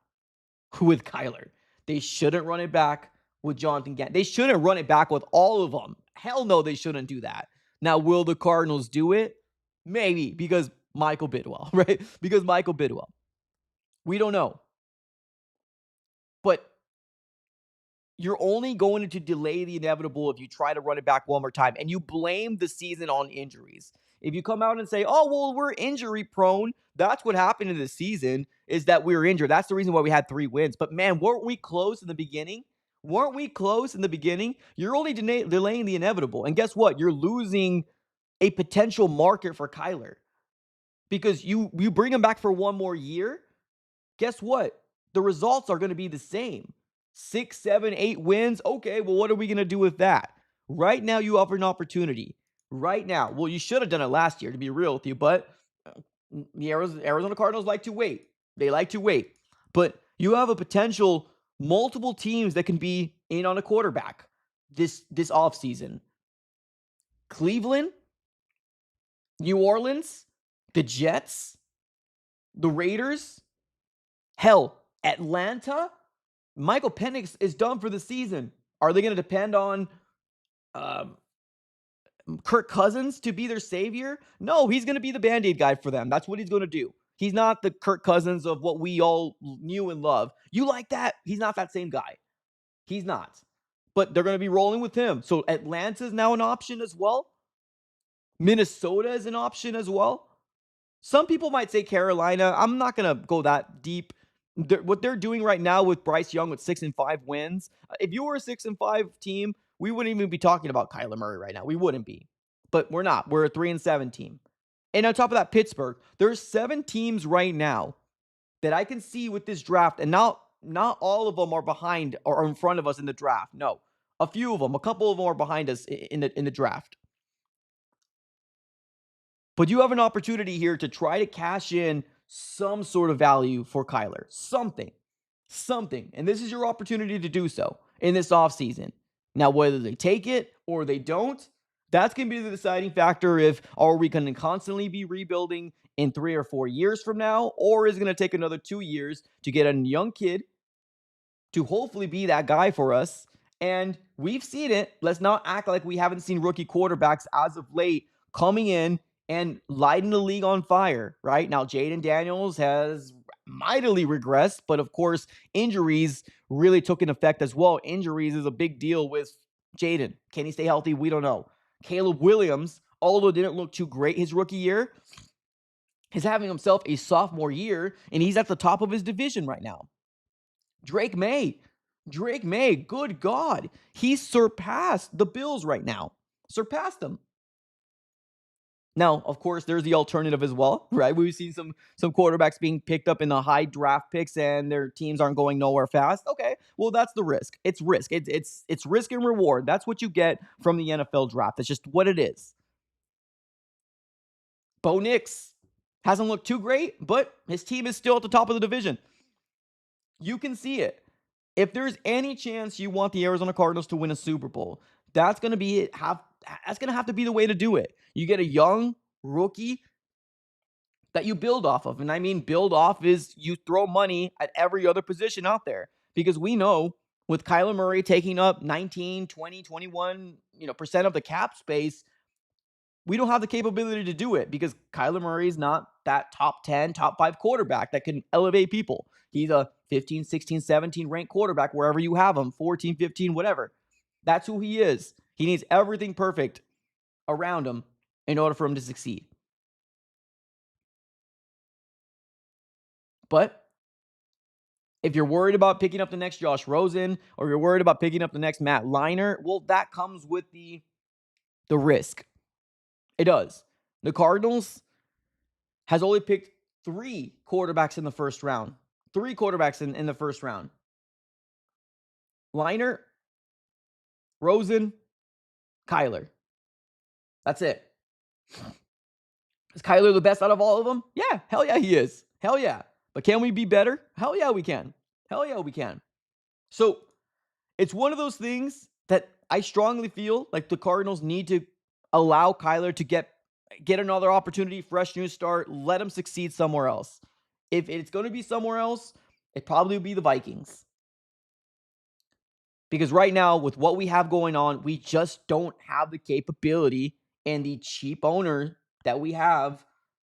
with Kyler. They shouldn't run it back with Jonathan Gannon. They shouldn't run it back with all of them. Hell no, they shouldn't do that. Now, will the Cardinals do it? Maybe, because Michael Bidwell, right? Because Michael Bidwell. We don't know. But you're only going to delay the inevitable if you try to run it back one more time and you blame the season on injuries. If you come out and say, oh, well, we're injury prone, that's what happened in the season is that we were injured. That's the reason why we had 3 wins. But man, weren't we close in the beginning? Weren't we close in the beginning? You're only delaying the inevitable. And guess what? You're losing a potential market for Kyler because you bring him back for one more year. Guess what? The results are going to be the same. 6, 7, 8 wins. Okay, well, what are we going to do with that? Right now, you offer an opportunity. Right now. Well, you should have done it last year, to be real with you, but the Arizona Cardinals like to wait. They like to wait. But you have a potential multiple teams that can be in on a quarterback this offseason. Cleveland, New Orleans, the Jets, the Raiders, hell, Atlanta. Michael Penix is done for the season. Are they going to depend on Kirk Cousins to be their savior? No, he's going to be the Band-Aid guy for them. That's what he's going to do. He's not the Kirk Cousins of what we all knew and love. You like that? He's not that same guy. He's not. But they're going to be rolling with him. So Atlanta is now an option as well. Minnesota is an option as well. Some people might say Carolina. I'm not going to go that deep. What they're doing right now with Bryce Young with 6-5 wins. If you were a 6-5 team, we wouldn't even be talking about Kyler Murray right now. We wouldn't be. But we're not. We're a 3-7 team. And on top of that, Pittsburgh. There's 7 teams right now that I can see with this draft, and not all of them are behind or in front of us in the draft. No. A few of them, a couple of them are behind us in the draft. But you have an opportunity here to try to cash in some sort of value for Kyler. Something. And this is your opportunity to do so in this offseason. Now, whether they take it or they don't, that's going to be the deciding factor if are we going to constantly be rebuilding in 3 or 4 years from now, or is it going to take another 2 years to get a young kid to hopefully be that guy for us. And we've seen it. Let's not act like we haven't seen rookie quarterbacks as of late coming in and lighting the league on fire, right? Now, Jaden Daniels has mightily regressed, but of course, injuries really took an effect as well. Injuries is a big deal with Jaden. Can he stay healthy? We don't know. Caleb Williams, although didn't look too great his rookie year, is having himself a sophomore year, and he's at the top of his division right now. Drake May, good God. He's surpassed the Bills right now. Surpassed them. Now, of course, there's the alternative as well, right? We've seen some quarterbacks being picked up in the high draft picks and their teams aren't going nowhere fast. Okay, well, that's the risk. It's risk. It's risk and reward. That's what you get from the NFL draft. That's just what it is. Bo Nix hasn't looked too great, but his team is still at the top of the division. You can see it. If there's any chance you want the Arizona Cardinals to win a Super Bowl, that's going to be it. That's going to have to be the way to do it. You get a young rookie that you build off of. And I mean, build off is you throw money at every other position out there, because we know with Kyler Murray taking up 19, 20, 21, percent of the cap space, we don't have the capability to do it because Kyler Murray is not that top 10, top 5 quarterback that can elevate people. He's a 15, 16, 17 ranked quarterback wherever you have him, 14, 15, whatever. That's who he is. He needs everything perfect around him in order for him to succeed. But if you're worried about picking up the next Josh Rosen, or you're worried about picking up the next Matt Leinart, well, that comes with the risk. It does. The Cardinals has only picked 3 quarterbacks in the first round. 3 quarterbacks in the first round. Leinart, Rosen, Kyler. That's it. Is Kyler the best out of all of them? Yeah, hell yeah, he is. Hell yeah. But can we be better? Hell yeah, we can. Hell yeah, we can. So it's one of those things that I strongly feel like the Cardinals need to allow Kyler to get another opportunity, fresh new start, let him succeed somewhere else. If it's going to be somewhere else, it probably will be the Vikings. Because right now, with what we have going on, we just don't have the capability and the cheap owner that we have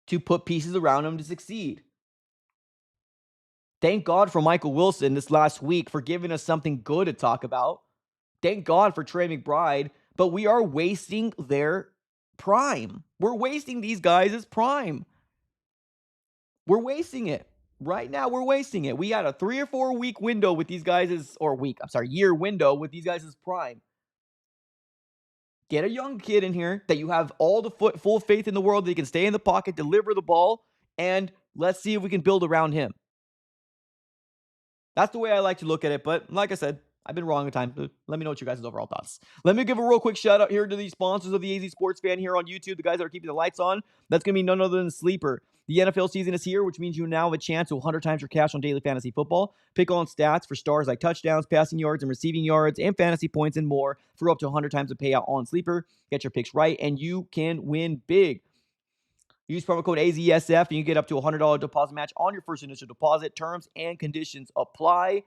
to put pieces around him to succeed. Thank God for Michael Wilson this last week for giving us something good to talk about. Thank God for Trey McBride, but we are wasting their prime. We're wasting these guys' prime. We're wasting it. Right now, we're wasting it. We had a 3 or 4 week window with these guys', year window with these guys' prime. Get a young kid in here that you have all the full faith in the world that he can stay in the pocket, deliver the ball, and let's see if we can build around him. That's the way I like to look at it. But like I said, I've been wrong a time. Let me know what your guys' overall thoughts. Let me give a real quick shout out here to the sponsors of the AZ Sports Fan here on YouTube, the guys that are keeping the lights on. That's going to be none other than Sleeper. The NFL season is here, which means you now have a chance to 100 times your cash on daily fantasy football. Pick on stats for stars like touchdowns, passing yards, and receiving yards, and fantasy points and more for up to 100 times the payout on Sleeper. Get your picks right, and you can win big. Use promo code AZSF, and you get up to a $100 deposit match on your first initial deposit. Terms and conditions apply.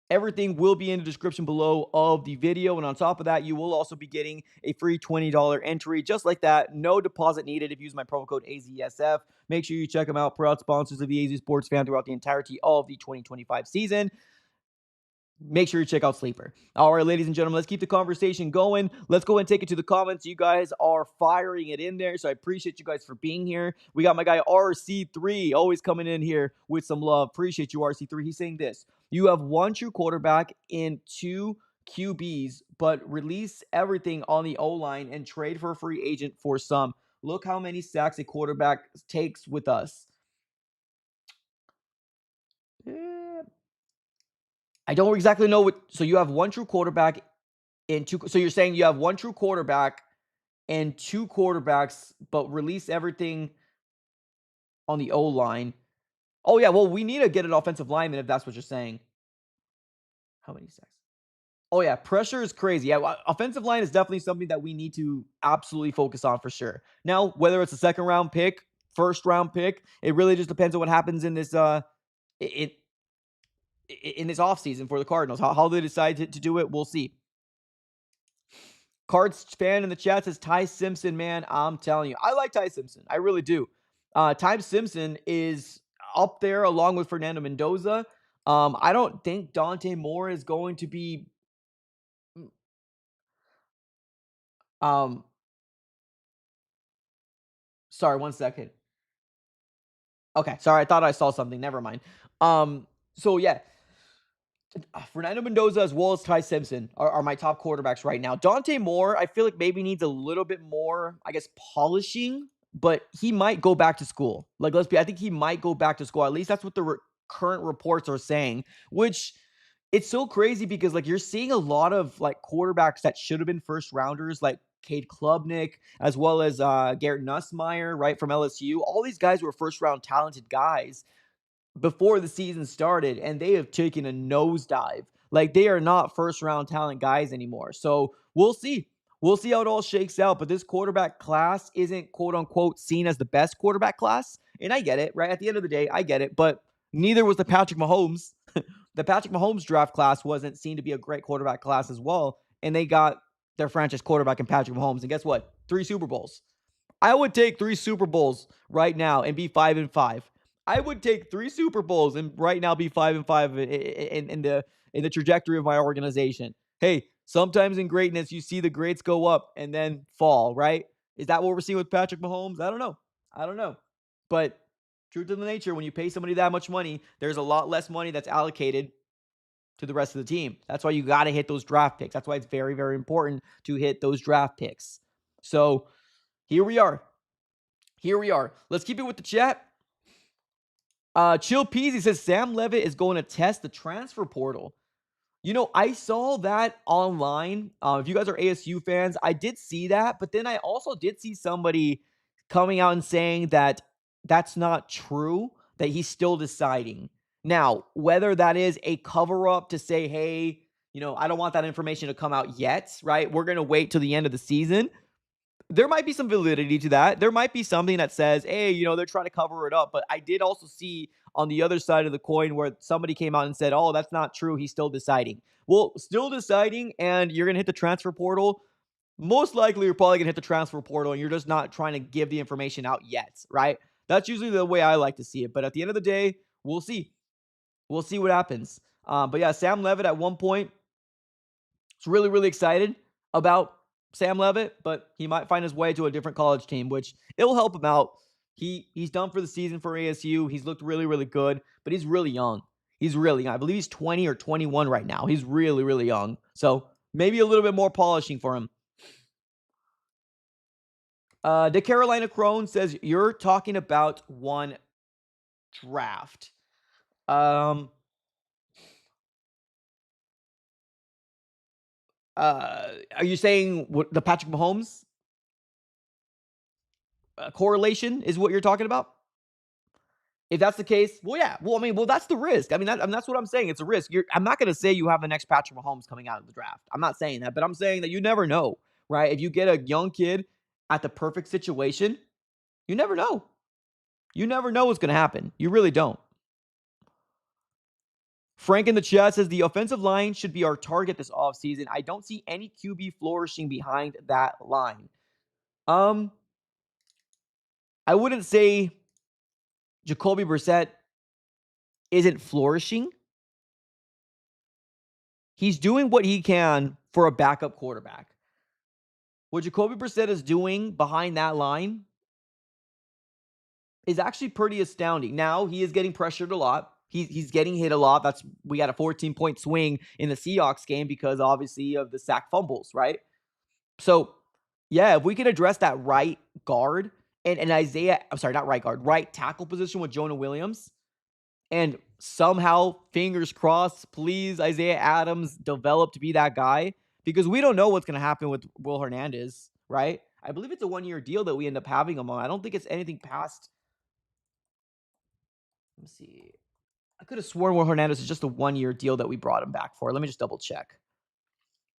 Everything will be in the description below of the video. And on top of that, you will also be getting a free $20 entry. Just like that, no deposit needed if you use my promo code AZSF. Make sure you check them out. Proud sponsors of the AZ Sports Fan throughout the entirety of the 2025 season. Make sure you check out Sleeper. All right, ladies and gentlemen, let's keep the conversation going. Let's go and take it to the comments. You guys are firing it in there, so I appreciate you guys for being here. We got my guy RC3 always coming in here with some love. Appreciate you, RC3. He's saying this. You have one true quarterback and 2 QBs, but release everything on the O-line and trade for a free agent for some. Look how many sacks a quarterback takes with us. I don't exactly know what. So you have one true quarterback and 2. So you're saying you have one true quarterback and 2 quarterbacks, but release everything on the O-line. Oh, yeah. Well, we need to get an offensive lineman if that's what you're saying. How many sacks? Oh, yeah. Pressure is crazy. Yeah. Offensive line is definitely something that we need to absolutely focus on for sure. Now, whether it's a second round pick, first round pick, it really just depends on what happens in this, in this offseason for the Cardinals. How they decide to do it, we'll see. Cards fan in the chat says Ty Simpson, man, I'm telling you. I like Ty Simpson. I really do. Ty Simpson is up there along with Fernando Mendoza. I don't think Dante Moore is going to be sorry, 1 second. Okay, sorry, I thought I saw something. Never mind. So yeah. Fernando Mendoza as well as Ty Simpson are my top quarterbacks right now. Dante Moore, I feel like maybe needs a little bit more, I guess, polishing, but he might go back to school. I think he might go back to school. At least that's what the current reports are saying, which it's so crazy because you're seeing a lot of quarterbacks that should have been first rounders, like Cade Klubnik, as well as Garrett Nussmeier, right, from LSU. All these guys were first round talented guys. before the season started, and they have taken a nosedive. Like, they are not first round talent guys anymore. So we'll see. We'll see how it all shakes out. But this quarterback class isn't quote unquote seen as the best quarterback class. And I get it, right? At the end of the day, I get it. But neither was the Patrick Mahomes. The Patrick Mahomes draft class wasn't seen to be a great quarterback class as well. And they got their franchise quarterback in Patrick Mahomes. And guess what? 3 Super Bowls. I would take 3 Super Bowls right now and be 5-5. I would take 3 Super Bowls and right now be 5-5 in the trajectory of my organization. Hey, sometimes in greatness you see the greats go up and then fall, right? Is that what we're seeing with Patrick Mahomes? I don't know. But truth of the nature, when you pay somebody that much money, there's a lot less money that's allocated to the rest of the team. That's why you got to hit those draft picks. That's why it's very, very important to hit those draft picks. So here we are. Let's keep it with the chat. Chill Peasy says Sam Levitt is going to test the transfer portal. You know, I saw that online. If you guys are ASU fans, I did see that. But then I also did see somebody coming out and saying that that's not true, that he's still deciding. Now, whether that is a cover up to say, hey, I don't want that information to come out yet, right? We're going to wait till the end of the season. There might be some validity to that. There might be something that says, hey, they're trying to cover it up. But I did also see on the other side of the coin where somebody came out and said, oh, that's not true. He's still deciding. Well, still deciding, and you're going to hit the transfer portal. Most likely, you're probably going to hit the transfer portal, and you're just not trying to give the information out yet, right? That's usually the way I like to see it. But at the end of the day, we'll see. We'll see what happens. But yeah, Sam Levitt at one point was really, really excited about Sam Levitt, but he might find his way to a different college team, which it'll help him out. He's done for the season for ASU. He's looked really, really good, but he's really young. I believe he's 20 or 21 right now. He's really, really young. So maybe a little bit more polishing for him. The Carolina Crone says, you're talking about one draft. Are you saying the Patrick Mahomes correlation is what you're talking about? If that's the case, well, yeah. Well, that's the risk. That's what I'm saying. It's a risk. I'm not going to say you have the next Patrick Mahomes coming out of the draft. I'm not saying that, but I'm saying that you never know, right? If you get a young kid at the perfect situation, you never know. You never know what's going to happen. You really don't. Frank in the chat says the offensive line should be our target this offseason. I don't see any QB flourishing behind that line. I wouldn't say Jacoby Brissett isn't flourishing. He's doing what he can for a backup quarterback. What Jacoby Brissett is doing behind that line is actually pretty astounding. Now, he is getting pressured a lot. He's getting hit a lot. We got a 14-point swing in the Seahawks game because obviously of the sack fumbles, right? So, yeah, if we can address that right guard and right tackle position with Jonah Williams, and somehow, fingers crossed, please, Isaiah Adams develop to be that guy, because we don't know what's going to happen with Will Hernandez, right? I believe it's a 1-year deal that we end up having him on. I don't think it's anything past. Let me see. I could have sworn Will Hernandez is just a 1-year deal that we brought him back for. Let me just double check.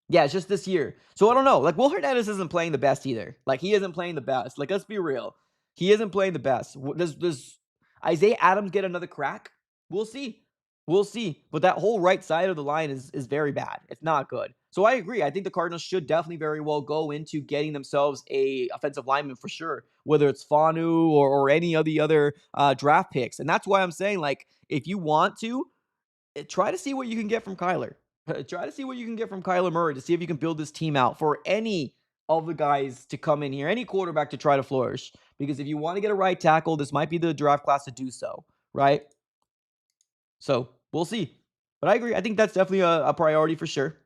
Yeah, it's just this year. So I don't know. Like, Will Hernandez isn't playing the best either. Like, he isn't playing the best. Like, let's be real. He isn't playing the best. Does Isaiah Adams get another crack? We'll see. But that whole right side of the line is very bad. It's not good. So I agree. I think the Cardinals should definitely very well go into getting themselves a offensive lineman for sure, whether it's Fanu or any of the other draft picks. And that's why I'm saying, like, if you want to, try to see what you can get from Kyler. Try to see what you can get from Kyler Murray to see if you can build this team out for any of the guys to come in here, any quarterback to try to flourish. Because if you want to get a right tackle, this might be the draft class to do so, right? So we'll see. But I agree. I think that's definitely a priority for sure.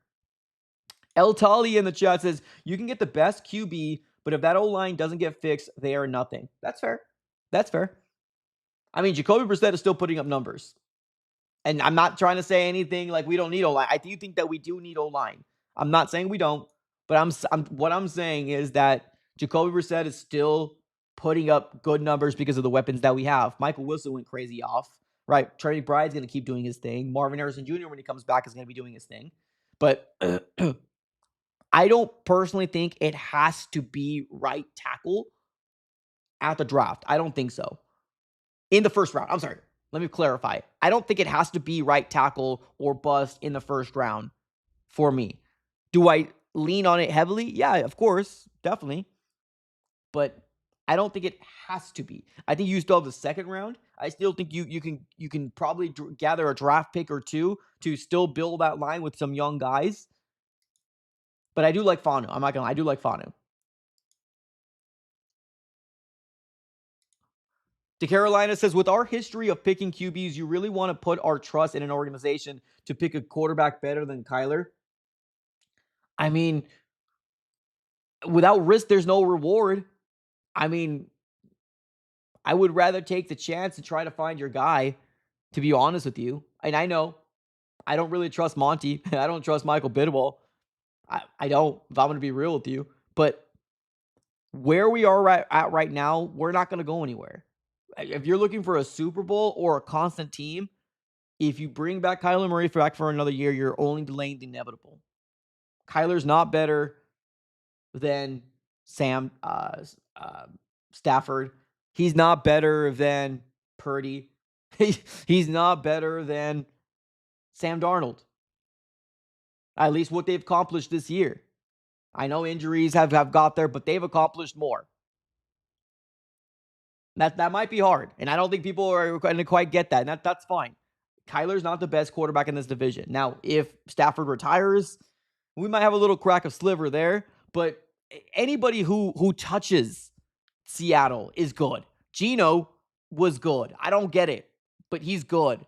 El Tali in the chat says, you can get the best QB, but if that O-line doesn't get fixed, they are nothing. That's fair. I mean, Jacoby Brissett is still putting up numbers. And I'm not trying to say anything like we don't need O-line. I do think that we do need O-line. I'm not saying we don't, but what I'm saying is that Jacoby Brissett is still putting up good numbers because of the weapons that we have. Michael Wilson went crazy off, right? Trey McBride's going to keep doing his thing. Marvin Harrison Jr., when he comes back, is going to be doing his thing. But I don't personally think it has to be right tackle at the draft. I don't think so. In the first round. I'm sorry. Let me clarify. I don't think it has to be right tackle or bust in the first round for me. Do I lean on it heavily? Yeah, of course. Definitely. But I don't think it has to be. I think you still have the second round. I still think you can probably gather a draft pick or two to still build that line with some young guys. But I do like Fanu. I'm not gonna lie. I do like Fanu. De Carolina says, with our history of picking QBs, you really want to put our trust in an organization to pick a quarterback better than Kyler? I mean, without risk, there's no reward. I mean, I would rather take the chance to try to find your guy, to be honest with you. And I know I don't really trust Monty. I don't trust Michael Bidwell. I don't, if I'm going to be real with you. But where we are at right now, we're not going to go anywhere. If you're looking for a Super Bowl or a constant team, if you bring back Kyler Murray back for another year, you're only delaying the inevitable. Kyler's not better than Sam Stafford. He's not better than Purdy. He's not better than Sam Darnold. At least what they've accomplished this year. I know injuries have got there, but they've accomplished more. That might be hard, and I don't think people are going to quite get that, and that's fine. Kyler's not the best quarterback in this division. Now, if Stafford retires, we might have a little crack of sliver there, but anybody who touches Seattle is good. Geno was good. I don't get it, but he's good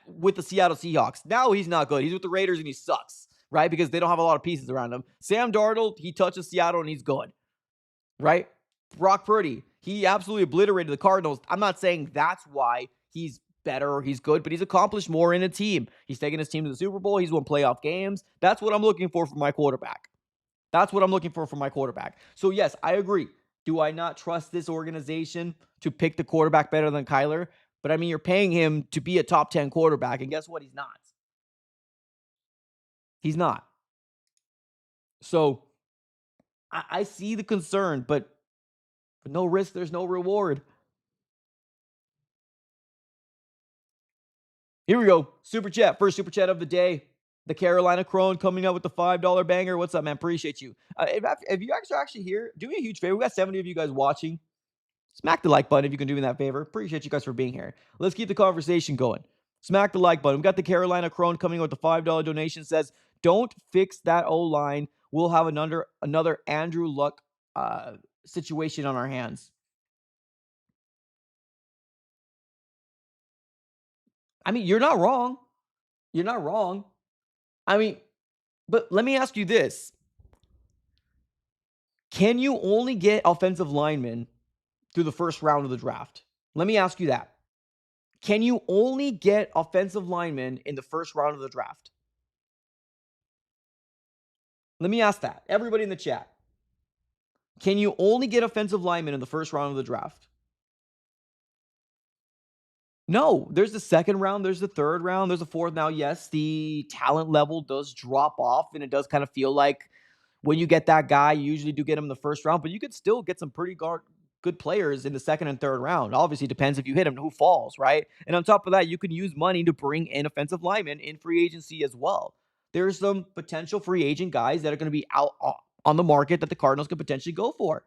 with the Seattle Seahawks. Now he's not good. He's with the Raiders and he sucks, right? Because they don't have a lot of pieces around him. Sam Darnold, he touches Seattle and he's good, right? Brock Purdy, he absolutely obliterated the Cardinals. I'm not saying that's why he's better or he's good, but he's accomplished more in a team. He's taken his team to the Super Bowl. He's won playoff games. That's what I'm looking for from my quarterback. That's what I'm looking for from my quarterback. So, yes, I agree. Do I not trust this organization to pick the quarterback better than Kyler? But, I mean, you're paying him to be a top 10 quarterback, and guess what? He's not. He's not. So, I see the concern, but no risk, there's no reward. Here we go. Super chat. First super chat of the day. The Carolina Crone coming up with the $5 banger. What's up, man? Appreciate you. If you guys are actually here, do me a huge favor. We got 70 of you guys watching. Smack the like button if you can do me that favor. Appreciate you guys for being here. Let's keep the conversation going. Smack the like button. We got the Carolina Crone coming up with the $5 donation. Says, don't fix that O-line. We'll have another Andrew Luck situation on our hands. I mean, you're not wrong. You're not wrong. I mean, but let me ask you this. Can you only get offensive linemen through the first round of the draft? Let me ask you that. Can you only get offensive linemen in the first round of the draft? Let me ask that. Everybody in the chat. Can you only get offensive linemen in the first round of the draft? No, there's the second round, there's the third round, there's the fourth. Now, yes, the talent level does drop off, and it does kind of feel like when you get that guy, you usually do get him in the first round, but you could still get some pretty good players in the second and third round. Obviously, it depends if you hit him, who falls, right? And on top of that, you can use money to bring in offensive linemen in free agency as well. There's some potential free agent guys that are going to be out on the market that the Cardinals could potentially go for.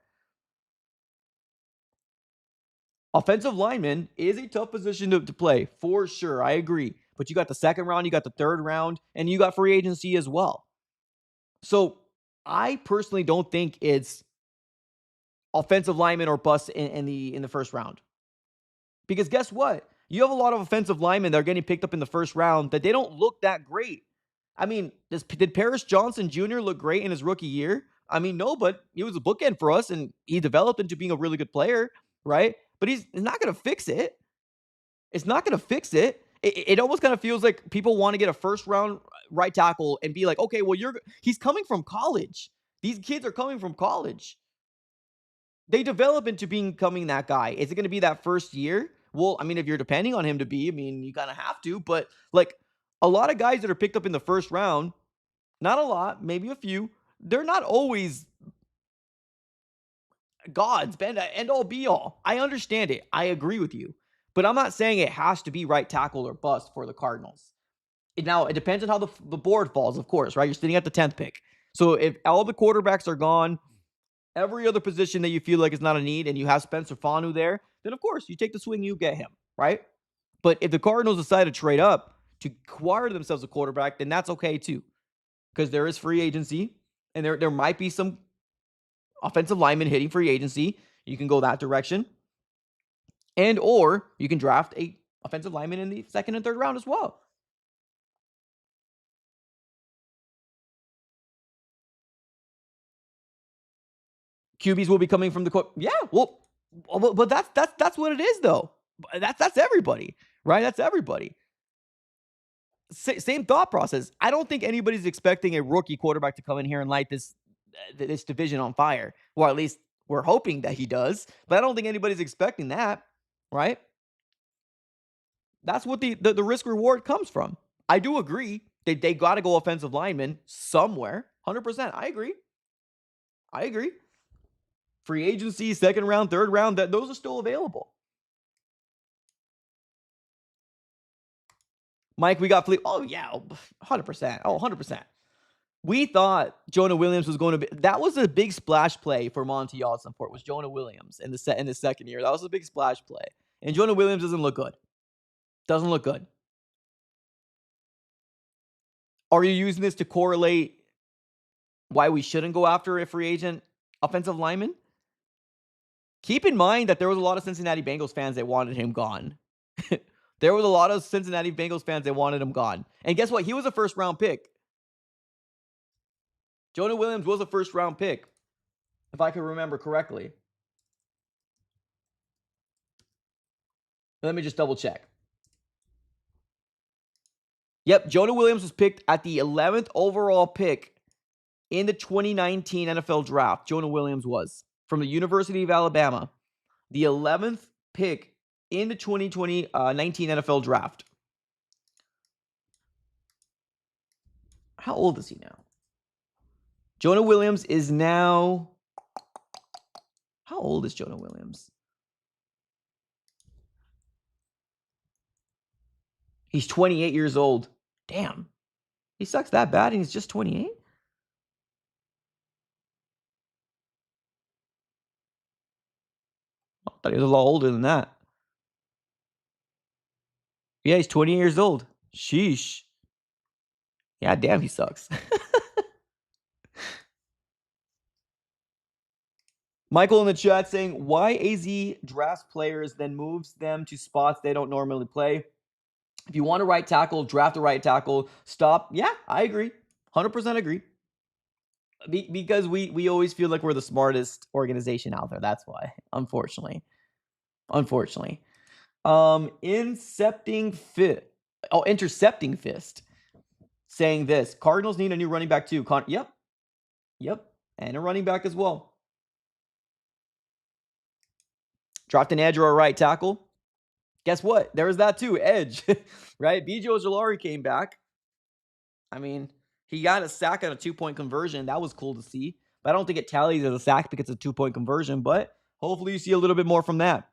Offensive lineman is a tough position to play, for sure. I agree. But you got the second round, you got the third round, and you got free agency as well. So I personally don't think it's offensive lineman or bust in the first round. Because guess what? You have a lot of offensive linemen that are getting picked up in the first round that they don't look that great. I mean, did Paris Johnson Jr. look great in his rookie year? I mean, no, but he was a bookend for us, and he developed into being a really good player, right? But he's not going to fix it. It's not going to fix it. It almost kind of feels like people want to get a first round right tackle and be like, okay, well, he's coming from college. These kids are coming from college. They develop into becoming that guy. Is it going to be that first year Well, I mean, if you're depending on him to be, I mean, you kind of have to. But like a lot of guys that are picked up in the first round, not a lot, maybe a few, they're not always gods, end all be all. I understand it. I agree with you. But I'm not saying it has to be right tackle or bust for the Cardinals. Now, it depends on how the board falls, of course, right? You're sitting at the 10th pick. So if all the quarterbacks are gone, every other position that you feel like is not a need, and you have Spencer Fanu there, then of course you take the swing, you get him, right? But if the Cardinals decide to trade up to acquire themselves a quarterback, then that's okay too. Because there is free agency, and there might be some offensive linemen hitting free agency. You can go that direction. And or you can draft a offensive lineman in the second and third round as well. QBs will be coming from the yeah, well, but that's what it is though. That's everybody, right? That's everybody. Same thought process. I don't think anybody's expecting a rookie quarterback to come in here and light this division on fire. Or at least we're hoping that he does. But I don't think anybody's expecting that, right? That's what the risk reward comes from. I do agree that they got to go offensive lineman somewhere. 100%. I agree. Free agency, second round, third round, those are still available. Mike, we got Fleet. Oh, yeah. 100%. Oh, 100%. We thought Jonah Williams was going to be. That was a big splash play for Monty Ossenfort, was Jonah Williams in the second year. That was a big splash play. And Jonah Williams doesn't look good. Doesn't look good. Are you using this to correlate why we shouldn't go after a free agent offensive lineman? Keep in mind that there was a lot of Cincinnati Bengals fans that wanted him gone. There was a lot of Cincinnati Bengals fans that wanted him gone. And guess what? He was a first-round pick. Jonah Williams was a first-round pick, if I can remember correctly. Let me just double-check. Yep, Jonah Williams was picked at the 11th overall pick in the 2019 NFL Draft. Jonah Williams was from the University of Alabama. The 11th pick in the 2019 NFL Draft. How old is he now? Jonah Williams is now... How old is Jonah Williams? He's 28 years old. Damn. He sucks that bad and he's just 28? I thought he was a lot older than that. Yeah, he's 20 years old. Sheesh. Yeah, damn, he sucks. Michael in the chat saying, why AZ drafts players, then moves them to spots they don't normally play? If you want a right tackle, draft a right tackle. Stop. Yeah, I agree. 100% agree. Because we always feel like we're the smartest organization out there. That's why, unfortunately. Intercepting fist. Saying this. Cardinals need a new running back too. Yep. And a running back as well. Draft an edge or a right tackle. Guess what? There was that too. Edge. Right? BJ Ojolari came back. I mean, he got a sack on a 2-point conversion. That was cool to see. But I don't think it tallies as a sack because it's a 2-point conversion. But hopefully you see a little bit more from that.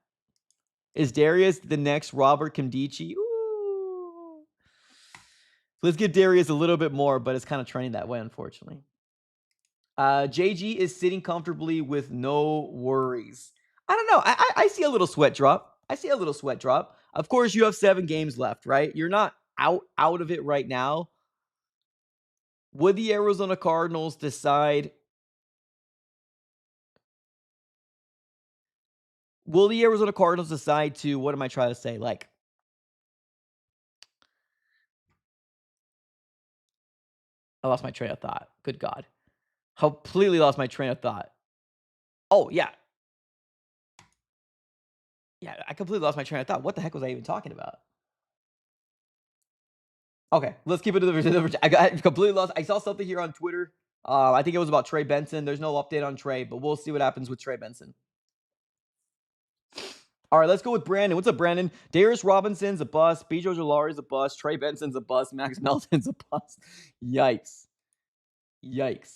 Is Darius the next Robert Kimdichie? Ooh. Let's give Darius a little bit more, but it's kind of trending that way, unfortunately. JG is sitting comfortably with no worries. I don't know. I see a little sweat drop. Of course, you have 7 games left, right? You're not out of it right now. Would the Arizona Cardinals decide? Will the Arizona Cardinals decide to, what am I trying to say? Like, I lost my train of thought. Good God. Completely lost my train of thought. Oh, yeah. Yeah, I completely lost my train of thought. What the heck was I even talking about? Okay, let's keep it to the I got completely lost. I saw something here on Twitter. I think it was about Trey Benson. There's no update on Trey, but we'll see what happens with Trey Benson. All right, let's go with Brandon. What's up, Brandon? Darius Robinson's a bust. Bijo Jalari's a bust. Trey Benson's a bust. Max Melton's a bust. Yikes. Yikes.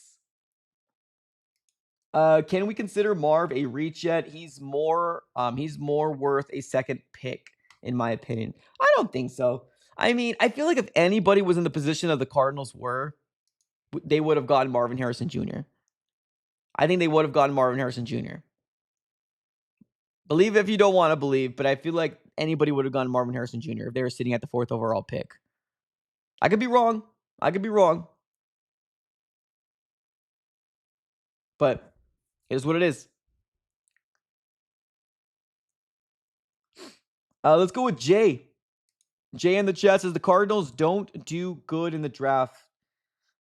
Can we consider Marv a reach yet? He's more worth a second pick, in my opinion. I don't think so. I mean, I feel like if anybody was in the position of the Cardinals were, they would have gotten Marvin Harrison Jr. I think they would have gotten Marvin Harrison Jr. Believe if you don't want to believe, but I feel like anybody would have gotten Marvin Harrison Jr. if they were sitting at the 4th overall pick. I could be wrong. But it is what it is. Let's go with Jay. Jay in the chat says the Cardinals don't do good in the draft.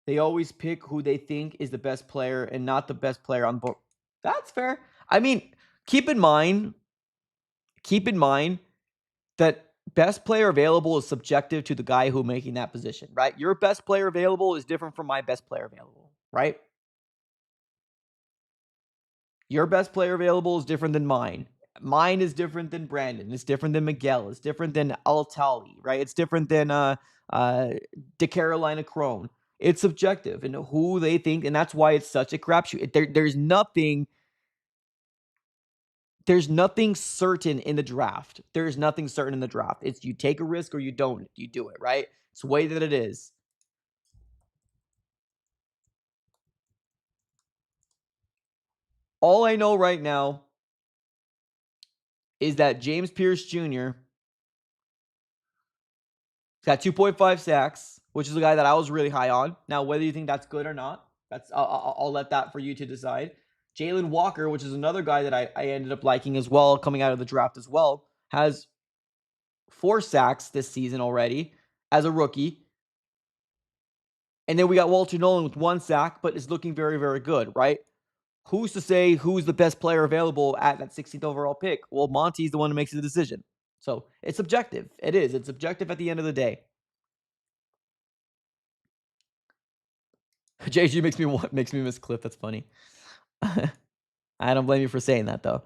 They always pick who they think is the best player and not the best player on board. That's fair. I mean, keep in mind that best player available is subjective to the guy who making that position, right? Your best player available is different from my best player available, right? Your best player available is different than mine. Mine is different than Brandon. It's different than Miguel. It's different than Altali, right? It's different than De Carolina Crone. It's subjective and who they think, and that's why it's such a crapshoot. There's nothing certain in the draft. There's nothing certain in the draft. It's you take a risk or you don't. You do it, right? It's the way that it is. All I know right now is that James Pierce Jr. got 2.5 sacks, which is a guy that I was really high on. Now, whether you think that's good or not, I'll let that for you to decide. Jalen Walker, which is another guy that I ended up liking as well, coming out of the draft as well, has 4 sacks this season already as a rookie. And then we got Walter Nolan with 1 sack, but is looking very, very good, right? Who's to say who's the best player available at that 16th overall pick? Well, Monty's the one who makes the decision. So it's subjective. It is. It's subjective at the end of the day. JG makes me miss Cliff. That's funny. I don't blame you for saying that though.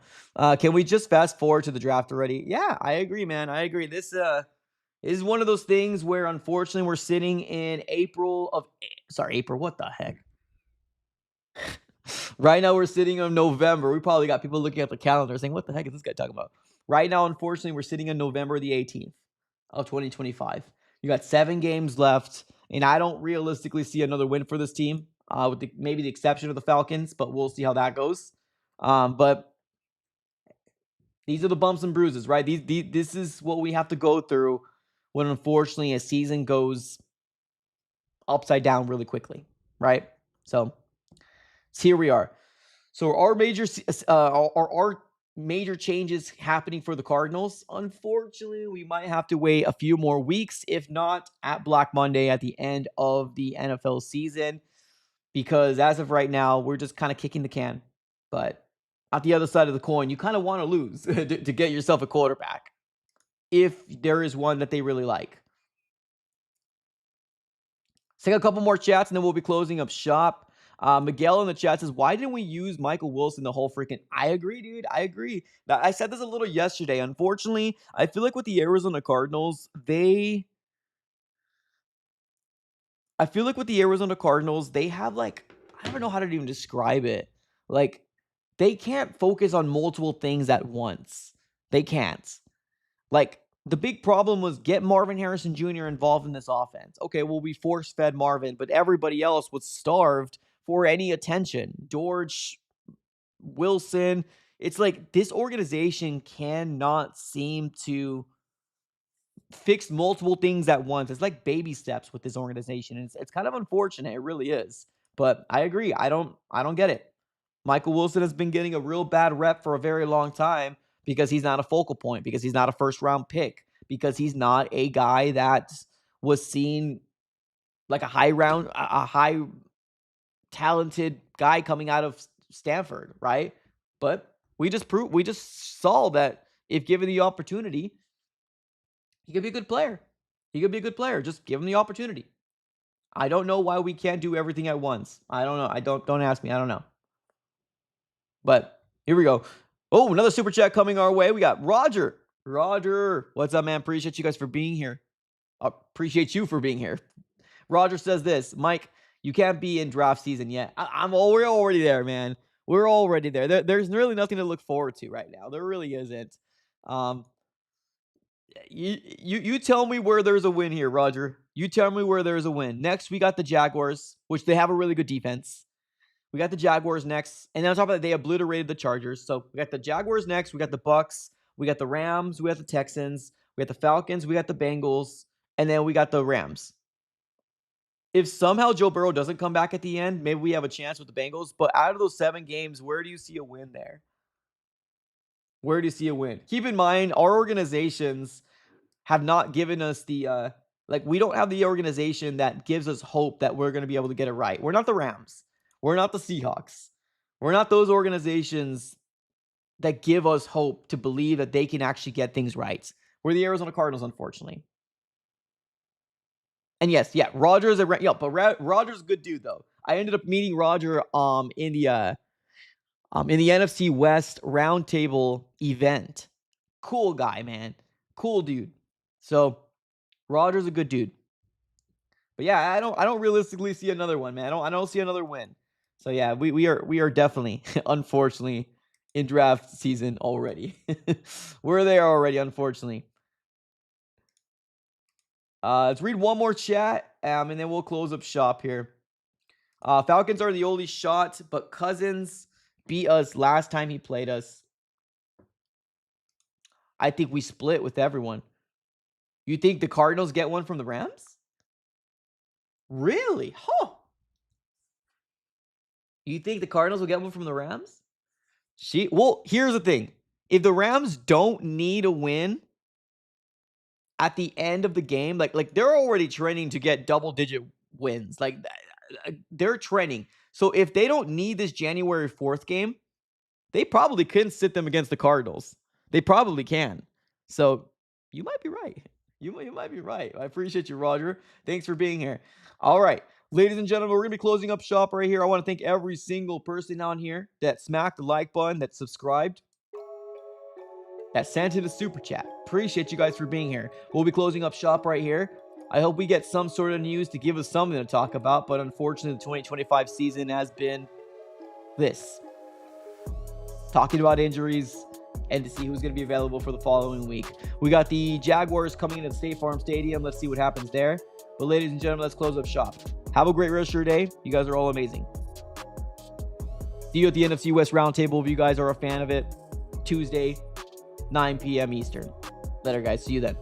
Can we just fast forward to the draft already? Yeah, I agree, man. I agree. This is one of those things where unfortunately we're sitting in April. What the heck? Right now we're sitting in November. We probably got people looking at the calendar saying, what the heck is this guy talking about? Right now, unfortunately, we're sitting on November the 18th of 2025. You got 7 games left, and I don't realistically see another win for this team, with maybe the exception of the Falcons, but we'll see how that goes. But these are the bumps and bruises, right? This is what we have to go through when, unfortunately, a season goes upside down really quickly, right? So here we are. So our major changes happening for the Cardinals. Unfortunately, we might have to wait a few more weeks, if not at Black Monday at the end of the NFL season, because as of right now, we're just kind of kicking the can. But at the other side of the coin, you kind of want to lose to get yourself a quarterback if there is one that they really like. Let's take a couple more chats and then we'll be closing up shop. Miguel in the chat says, why didn't we use Michael Wilson the whole freaking... I agree, dude. I agree. I said this a little yesterday. Unfortunately, I feel like with the Arizona Cardinals, they have like... I don't know how to even describe it. Like, they can't focus on multiple things at once. They can't. Like, the big problem was get Marvin Harrison Jr. involved in this offense. Okay, well, we force-fed Marvin, but everybody else was starved for any attention. George, Wilson. It's like this organization cannot seem to fix multiple things at once. It's like baby steps with this organization. It's kind of unfortunate. It really is. But I agree. I don't get it. Michael Wilson has been getting a real bad rep for a very long time because he's not a focal point, because he's not a first-round pick, because he's not a guy that was seen like a high talented guy coming out of Stanford, right? But we just saw that if given the opportunity, he could be a good player. Just give him the opportunity. I don't know why we can't do everything at once. I don't know. Don't ask me. I don't know. But here we go. Oh, another super chat coming our way. We got Roger. Roger, what's up, man? Appreciate you guys for being here. Appreciate you for being here. Roger says this, Mike, you can't be in draft season yet. We're already there, man. We're already there. There's really nothing to look forward to right now. There really isn't. You tell me where there's a win here, Roger. You tell me where there's a win. Next, we got the Jaguars, which they have a really good defense. We got the Jaguars next, and then on top of that, they obliterated the Chargers. So we got the Jaguars next. We got the Bucks. We got the Rams. We got the Texans. We got the Falcons. We got the Bengals, and then we got the Rams. If somehow Joe Burrow doesn't come back at the end, maybe we have a chance with the Bengals. But out of those 7 games, where do you see a win there? Where do you see a win? Keep in mind, our organizations have not given us the we don't have the organization that gives us hope that we're going to be able to get it right. We're not the Rams. We're not the Seahawks. We're not those organizations that give us hope to believe that they can actually get things right. We're the Arizona Cardinals, unfortunately. And yes, yeah, Roger's Roger's a good dude though. I ended up meeting Roger in the NFC West roundtable event. Cool guy, man. Cool dude. So Roger's a good dude. But yeah, I don't realistically see another one, man. I don't see another win. So yeah, we are definitely, unfortunately, in draft season already. We're there already, unfortunately. Let's read one more chat, and then we'll close up shop here. Falcons are the only shot, but Cousins beat us last time he played us. I think we split with everyone. You think the Cardinals get one from the Rams? Really? Huh. You think the Cardinals will get one from the Rams? Well, here's the thing. If the Rams don't need a win at the end of the game, like they're already trending to get double-digit wins. Like they're trending. So if they don't need this January 4th game, they probably couldn't sit them against the Cardinals. They probably can. So you might be right. You might be right. I appreciate you, Roger. Thanks for being here. All right. Ladies and gentlemen, we're going to be closing up shop right here. I want to thank every single person on here that smacked the like button, that subscribed, that sent in a super chat. Appreciate you guys for being here. We'll be closing up shop right here. I hope we get some sort of news to give us something to talk about, but unfortunately, the 2025 season has been this. Talking about injuries and to see who's going to be available for the following week. We got the Jaguars coming into the State Farm Stadium. Let's see what happens there. But ladies and gentlemen, let's close up shop. Have a great rest of your day. You guys are all amazing. See you at the NFC West Roundtable if you guys are a fan of it. Tuesday, 9 p.m. Eastern. Later, guys. See you then.